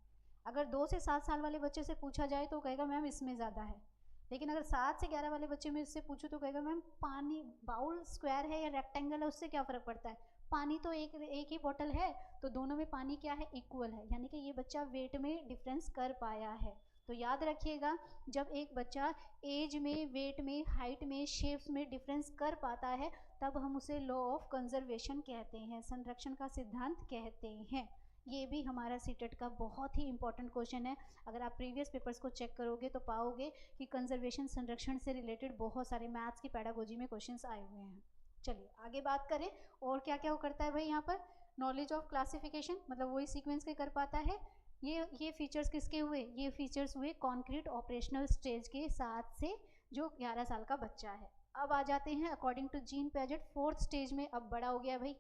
अगर 2 से 7 साल वाले बच्चे से पूछा जाए तो कहेगा मैम इसमें ज़्यादा है, लेकिन अगर 7 से 11 वाले बच्चे में इससे पूछो तो कहेगा मैम पानी, बाउल स्क्वायर है या रेक्टेंगल है उससे क्या फ़र्क पड़ता है, पानी तो एक ही बोतल है, तो दोनों में पानी क्या है, इक्वल है। यानी कि ये बच्चा वेट में डिफरेंस कर पाया है। तो याद रखिएगा, जब एक बच्चा एज में, वेट में, हाइट में, शेप्स में डिफरेंस कर पाता है तब हम उसे लॉ ऑफ कंजर्वेशन कहते हैं, संरक्षण का सिद्धांत कहते हैं। ये भी हमारा सीटेट का बहुत ही इंपॉर्टेंट क्वेश्चन है। अगर आप प्रीवियस पेपर्स को चेक करोगे तो पाओगे कि कंजर्वेशन, संरक्षण से रिलेटेड बहुत सारे मैथ्स की पैडागोजी में क्वेश्चंस आए हुए हैं। चलिए आगे बात करें, और क्या क्या वो करता है भाई यहाँ पर, नॉलेज ऑफ क्लासिफिकेशन, मतलब वही सीक्वेंस के कर पाता है। ये फीचर्स किसके हुए, ये फीचर्स हुए कॉन्क्रीट ऑपरेशनल स्टेज के 7 से जो 11 साल का बच्चा है। अब आ जाते हैं according to Jean Piaget 4th stage में, अब बड़ा हो गया भाई।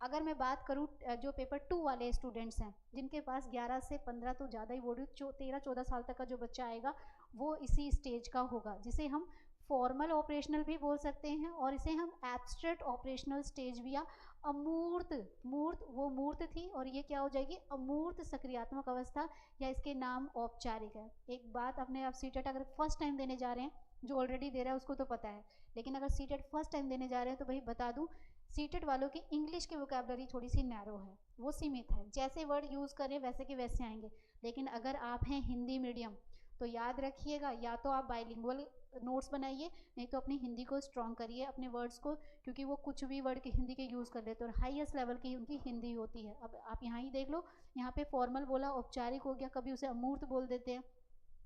अगर मैं बात करूँ जो पेपर 2 वाले स्टूडेंट्स हैं जिनके पास 11 से 15 तो ज़्यादा ही बोल रही हूँ, 13-14 साल तक का जो बच्चा आएगा वो इसी स्टेज का होगा, जिसे हम फॉर्मल ऑपरेशनल भी बोल सकते हैं और इसे हम एब्स्ट्रैक्ट ऑपरेशनल स्टेज भी, या अमूर्त, मूर्त वो मूर्त थी और ये क्या हो जाएगी अमूर्त सक्रियात्मक अवस्था, या इसके नाम औपचारिक है। एक बात अपने आप सीटेट अगर फर्स्ट टाइम देने जा रहे हैं, जो ऑलरेडी दे रहा है उसको तो पता है, लेकिन अगर सीटेट फर्स्ट टाइम देने जा रहे हैं तो भाई बता दूं, सीटेट वालों की इंग्लिश की वोकैबुलरी थोड़ी सी नैरो है, वो सीमित है, जैसे वर्ड यूज़ करें वैसे के वैसे आएंगे। लेकिन अगर आप हैं हिंदी मीडियम तो याद रखिएगा, या तो आप बाइलिंगुअल नोट्स बनाइए, नहीं तो अपनी हिंदी को स्ट्रॉन्ग करिए, अपने वर्ड्स को, क्योंकि वो कुछ भी वर्ड के हिंदी के यूज़ कर लेते हैं और हाईएस्ट लेवल की उनकी हिंदी होती है। अब आप यहाँ ही देख लो, यहाँ पे फॉर्मल बोला, औपचारिक हो गया, कभी उसे अमूर्त बोल देते हैं,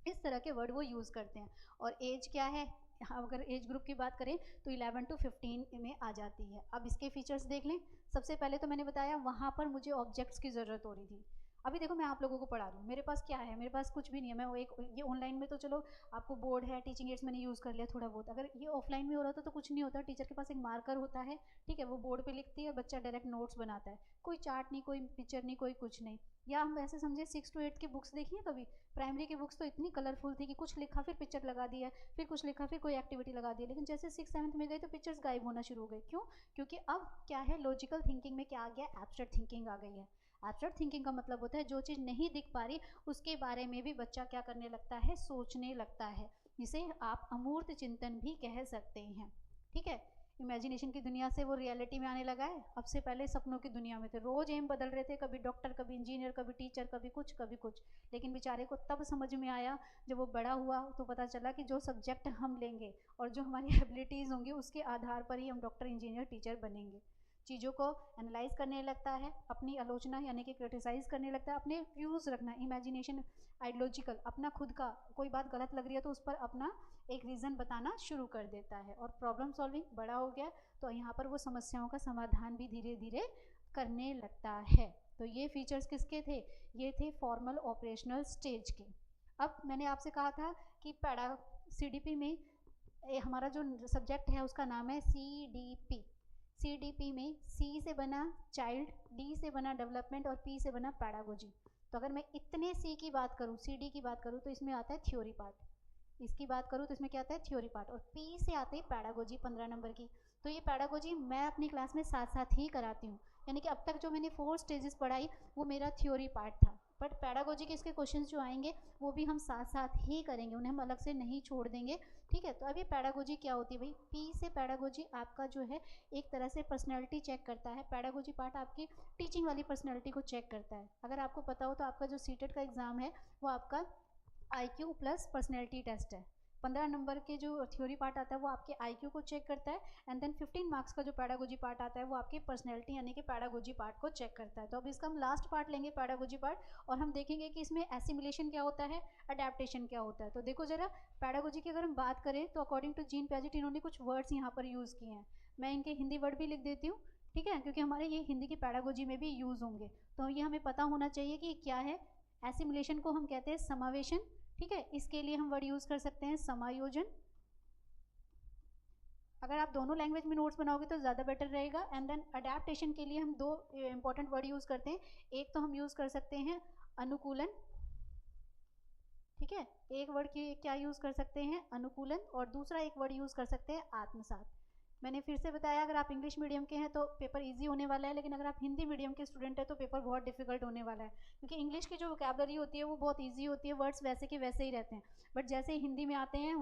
इस तरह के वर्ड वो यूज़ करते हैं। और एज क्या है, अगर एज ग्रुप की बात करें तो 11 to 15 में आ जाती है। अब इसके फीचर्स देख लें। सबसे पहले तो मैंने बताया वहाँ पर मुझे ऑब्जेक्ट्स की ज़रूरत हो रही थी। अभी देखो मैं आप लोगों को पढ़ा रही हूँ, मेरे पास क्या है, मेरे पास कुछ भी नहीं है। मैं वो एक ये ऑनलाइन में तो चलो आपको बोर्ड है, टीचिंग एड्स मैंने यूज़ कर लिया थोड़ा बहुत। अगर ये ऑफलाइन में हो रहा था तो कुछ नहीं होता, टीचर के पास एक मार्कर होता है, ठीक है, वो बोर्ड पे लिखती है, बच्चा डायरेक्ट नोट्स बनाता है, कोई चार्ट नहीं, कोई पिक्चर नहीं, कोई कुछ नहीं। या हम वैसे समझे 6 to 8 की बुक्स देखिए कभी, प्राइमरी की बुक्स तो इतनी कलरफुल थी कि कुछ लिखा फिर पिक्चर लगा दिया, फिर कुछ लिखा फिर कोई एक्टिविटी लगा दी। लेकिन जैसे 6th-7th में गए तो पिक्चर्स गायब होना शुरू हो गए। क्यों? क्योंकि अब क्या है, लॉजिकल थिंकिंग में क्या आ गया, एब्स्ट्रैक्ट थिंकिंग आ गई है। एब्स्ट्रैक्ट थिंकिंग का मतलब होता है जो चीज़ नहीं दिख पा रही उसके बारे में भी बच्चा क्या करने लगता है, सोचने लगता है, जिसे आप अमूर्त चिंतन भी कह सकते हैं। ठीक है, इमेजिनेशन की दुनिया से वो रियलिटी में आने लगा है। अब से पहले सपनों की दुनिया में थे, रोज एम बदल रहे थे, कभी डॉक्टर, कभी इंजीनियर, कभी टीचर, कभी कुछ कभी कुछ। लेकिन बेचारे को तब समझ में आया जब वो बड़ा हुआ तो पता चला कि जो सब्जेक्ट हम लेंगे और जो हमारी एबिलिटीज़ होंगी उसके आधार पर ही हम डॉक्टर, इंजीनियर, टीचर बनेंगे। चीज़ों को एनालाइज करने लगता है, अपनी आलोचना यानी कि क्रिटिसाइज करने लगता है, अपने व्यूज़ रखना, इमेजिनेशन, आइडियोलॉजिकल, अपना खुद का, कोई बात गलत लग रही है तो उस पर अपना एक रीज़न बताना शुरू कर देता है। और प्रॉब्लम सॉल्विंग बड़ा हो गया तो यहाँ पर वो समस्याओं का समाधान भी धीरे धीरे करने लगता है। तो ये फीचर्स किसके थे, ये थे फॉर्मल ऑपरेशनल स्टेज के। अब मैंने आपसे कहा था कि पैडा CDP में हमारा जो सब्जेक्ट है उसका नाम है CDP। CDP में C से बना चाइल्ड, D से बना डेवलपमेंट और P से बना पैडागोजी। तो अगर मैं इतने C की बात करूँ, CD की बात करूँ तो इसमें आता है थ्योरी पार्ट, इसकी बात करूँ तो इसमें क्या आता है थ्योरी पार्ट, और P से आते हैं पैडागोजी 15 नंबर की। तो ये पैडागोजी मैं अपनी क्लास में साथ साथ ही कराती हूँ, यानी कि अब तक जो मैंने 4 स्टेजेस पढ़ाई वो मेरा थ्योरी पार्ट था, बट पैडागोजी के इसके क्वेश्चंस जो आएंगे वो भी हम साथ साथ ही करेंगे, उन्हें हम अलग से नहीं छोड़ देंगे। ठीक है, तो अब ये पैडागोजी क्या होती है भाई, P से पैडागोजी आपका जो है एक तरह से पर्सनैलिटी चेक करता है। पैडागोजी पार्ट आपकी टीचिंग वाली पर्सनैलिटी को चेक करता है। अगर आपको पता हो तो आपका जो सीटेट का एग्ज़ाम है वो आपका IQ प्लस पर्सनैलिटी टेस्ट है। 15 नंबर के जो थ्योरी पार्ट आता है वो आपके IQ को चेक करता है, एंड देन 15 मार्क्स का जो पैडागोजी पार्ट आता है वो आपकी पर्सनैलिटी यानी कि पैडागोजी पार्ट को चेक करता है। तो अब इसका हम लास्ट पार्ट लेंगे पैडागोजी पार्ट, और हम देखेंगे कि इसमें एसिमिलेशन क्या होता है, अडेप्टेशन क्या होता है। तो देखो जरा, पैडागोजी की अगर हम बात करें तो अकॉर्डिंग टू जीन पैजेट इन्होंने कुछ वर्ड्स यहाँ पर यूज़ किए हैं, मैं इनके हिंदी वर्ड भी लिख देती हूँ, ठीक है, क्योंकि हमारे ये हिंदी की पैडागोजी में भी यूज़ होंगे, तो ये हमें पता होना चाहिए कि क्या है। एसिमिलेशन को हम कहते हैं समावेशन, ठीक है, इसके लिए हम वर्ड यूज़ कर सकते हैं समायोजन। अगर आप दोनों लैंग्वेज में नोट्स बनाओगे तो ज़्यादा बेटर रहेगा। एंड देन अडेप्टेशन के लिए हम दो इंपॉर्टेंट वर्ड यूज़ करते हैं, एक तो हम यूज़ कर सकते हैं अनुकूलन, ठीक है, एक वर्ड की क्या यूज़ कर सकते हैं अनुकूलन, और दूसरा एक वर्ड यूज़ कर सकते हैं आत्मसात। मैंने फिर से बताया अगर आप इंग्लिश मीडियम के हैं तो पेपर इजी होने वाला है, लेकिन अगर आप हिंदी मीडियम के स्टूडेंट हैं तो पेपर बहुत डिफिकल्ट होने वाला है, क्योंकि इंग्लिश की जो वोकैबुलरी होती है वो बहुत इजी होती है, वर्ड्स वैसे के वैसे ही रहते हैं, बट जैसे हिंदी में आते हैं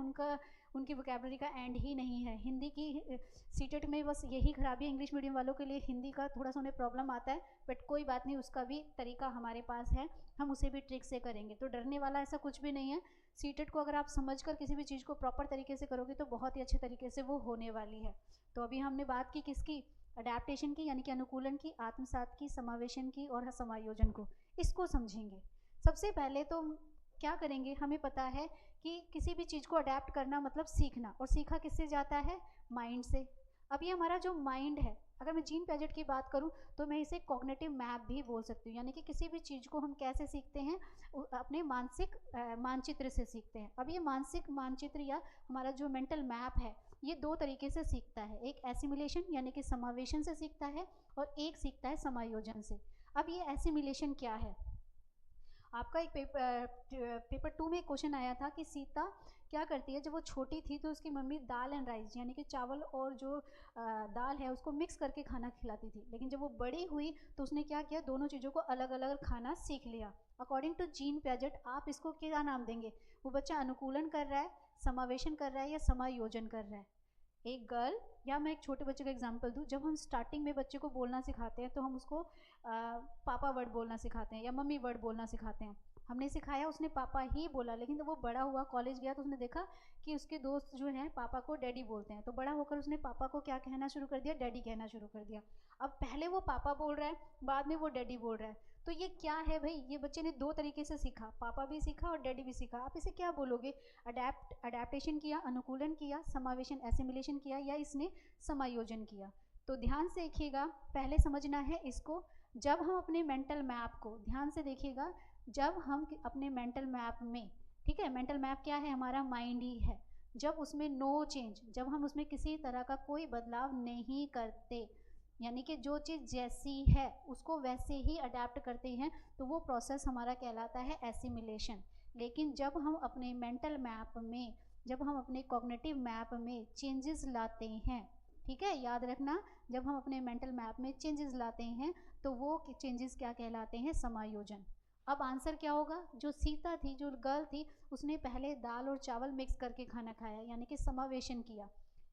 उनकी वोकैबुलरी का एंड ही नहीं है। हिंदी की सीटेट में बस यही खराबी है इंग्लिश मीडियम वालों के लिए, हिंदी का थोड़ा सा उन्हें प्रॉब्लम आता है, बट कोई बात नहीं, उसका भी तरीका हमारे पास है, हम उसे भी ट्रिक से करेंगे, तो डरने वाला ऐसा कुछ भी नहीं है। सीटेट को अगर आप समझकर किसी भी चीज़ को प्रॉपर तरीके से करोगे तो बहुत ही अच्छे तरीके से वो होने वाली है। तो अभी हमने बात की किसकी, अडेप्टेशन की यानी कि अनुकूलन की, आत्मसात की, समावेशन की और समायोजन को, इसको समझेंगे। सबसे पहले तो क्या करेंगे, हमें पता है कि किसी भी चीज़ को अडेप्ट करना मतलब सीखना, और सीखा किससे जाता है, माइंड से। अब ये हमारा जो माइंड है, अगर मैं जीन पैजेट की बात करूं तो मैं इसे कॉग्निटिव मैप भी बोल सकती हूँ, यानी कि किसी भी चीज़ को हम कैसे सीखते हैं, अपने मानसिक मानचित्र से सीखते हैं। अब ये मानसिक मानचित्र या हमारा जो मेंटल मैप है ये दो तरीके से सीखता है, एक एसिमिलेशन यानी कि समावेशन से सीखता है और एक सीखता है समायोजन से। अब ये एसिमिलेशन क्या है? आपका एक पेपर 2 में एक क्वेश्चन आया था कि सीता क्या करती है, जब वो छोटी थी तो उसकी मम्मी दाल एंड राइस यानी कि चावल और जो दाल है उसको मिक्स करके खाना खिलाती थी, लेकिन जब वो बड़ी हुई तो उसने क्या किया, दोनों चीज़ों को अलग अलग खाना सीख लिया। अकॉर्डिंग टू जीन पैजेट आप इसको क्या नाम देंगे? वो बच्चा अनुकूलन कर रहा है, समावेशन कर रहा है या समायोजन कर रहा है? एक गर्ल, या मैं एक छोटे बच्चे का एग्जांपल दूं, जब हम स्टार्टिंग में बच्चे को बोलना सिखाते हैं तो हम उसको पापा वर्ड बोलना सिखाते हैं या मम्मी वर्ड बोलना सिखाते हैं। हमने सिखाया, उसने पापा ही बोला, लेकिन जब वो बड़ा हुआ, कॉलेज गया, तो उसने देखा कि उसके दोस्त जो हैं पापा को डैडी बोलते हैं, तो बड़ा होकर उसने पापा को क्या कहना शुरू कर दिया? डैडी कहना शुरू कर दिया। अब पहले वो पापा बोल रहा है, बाद में वो डैडी बोल रहा है, तो ये क्या है भाई? ये बच्चे ने दो तरीके से सीखा, पापा भी सीखा और डैडी भी सीखा। आप इसे क्या बोलोगे? अडेप्टेशन किया, अनुकूलन किया, समावेशन एसिमिलेशन किया, या इसने समायोजन किया? तो ध्यान से देखिएगा, पहले समझना है इसको। जब हम अपने मेंटल मैप को ध्यान से देखिएगा, जब हम अपने मेंटल मैप में, ठीक है, मेंटल मैप क्या है? हमारा माइंड ही है। जब उसमें नो चेंज, जब हम उसमें किसी तरह का कोई बदलाव नहीं करते, यानी कि जो चीज़ जैसी है उसको वैसे ही अडेप्ट करते हैं, तो वो प्रोसेस हमारा कहलाता है एसिमिलेशन। लेकिन जब हम अपने मेंटल मैप में, जब हम अपने कॉग्निटिव मैप में चेंजेस लाते हैं, ठीक है, याद रखना, जब हम अपने मेंटल मैप में चेंजेस लाते हैं तो वो चेंजेस क्या कहलाते हैं? समायोजन। अब आंसर क्या होगा? जो सीता थी, जो गर्ल थी, उसने पहले दाल और चावल मिक्स करके खाना खाया, यानी कि समावेशन किया।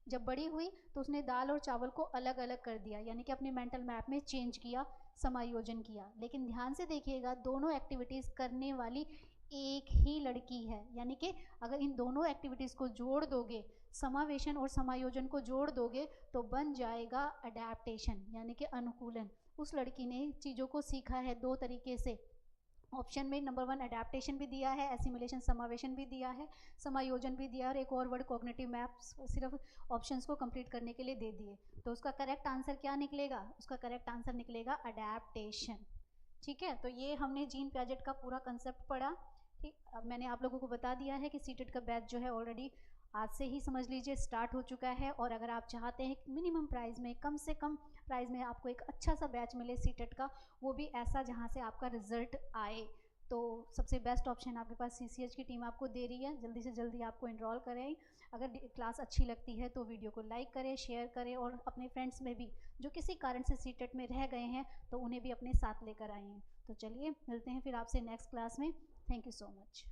जब बड़ी हुई तो उसने दाल और चावल को अलग अलग कर दिया, यानी कि अपने मेंटल मैप में चेंज किया, समायोजन किया। लेकिन ध्यान से देखिएगा, दोनों एक्टिविटीज़ करने वाली एक ही लड़की है, यानी कि अगर इन दोनों एक्टिविटीज़ को जोड़ दोगे, समावेशन और समायोजन को जोड़ दोगे, तो बन जाएगा अडेप्टेशन, यानी कि अनुकूलन। उस लड़की ने चीज़ों को सीखा है दो तरीके से। ऑप्शन में नंबर 1 अडेप्टेशन भी दिया है, एसिमिलेशन समावेशन भी दिया है, समायोजन भी दिया, और एक और वर्ड कॉग्निटिव मैप्स सिर्फ ऑप्शंस को कंप्लीट करने के लिए दे दिए। तो उसका करेक्ट आंसर क्या निकलेगा? उसका करेक्ट आंसर निकलेगा अडेप्टेशन। ठीक है, तो ये हमने जीन पैजेट का पूरा कंसेप्ट पढ़ा। ठीक, अब मैंने आप लोगों को बता दिया है कि सीटेट का बैच जो है ऑलरेडी आज से ही समझ लीजिए स्टार्ट हो चुका है। और अगर आप चाहते हैं मिनिमम प्राइस में, कम से कम प्राइस में आपको एक अच्छा सा बैच मिले सीटेट का, वो भी ऐसा जहाँ से आपका रिजल्ट आए, तो सबसे बेस्ट ऑप्शन आपके पास सीसीएच की टीम आपको दे रही है। जल्दी से जल्दी आपको इनरोल करें। अगर क्लास अच्छी लगती है तो वीडियो को लाइक करें, शेयर करें, और अपने फ्रेंड्स में भी जो किसी कारण से सीटेट में रह गए हैं तो उन्हें भी अपने साथ लेकर आए हैं। तो चलिए मिलते हैं फिर आपसे नेक्स्ट क्लास में। Thank you so much.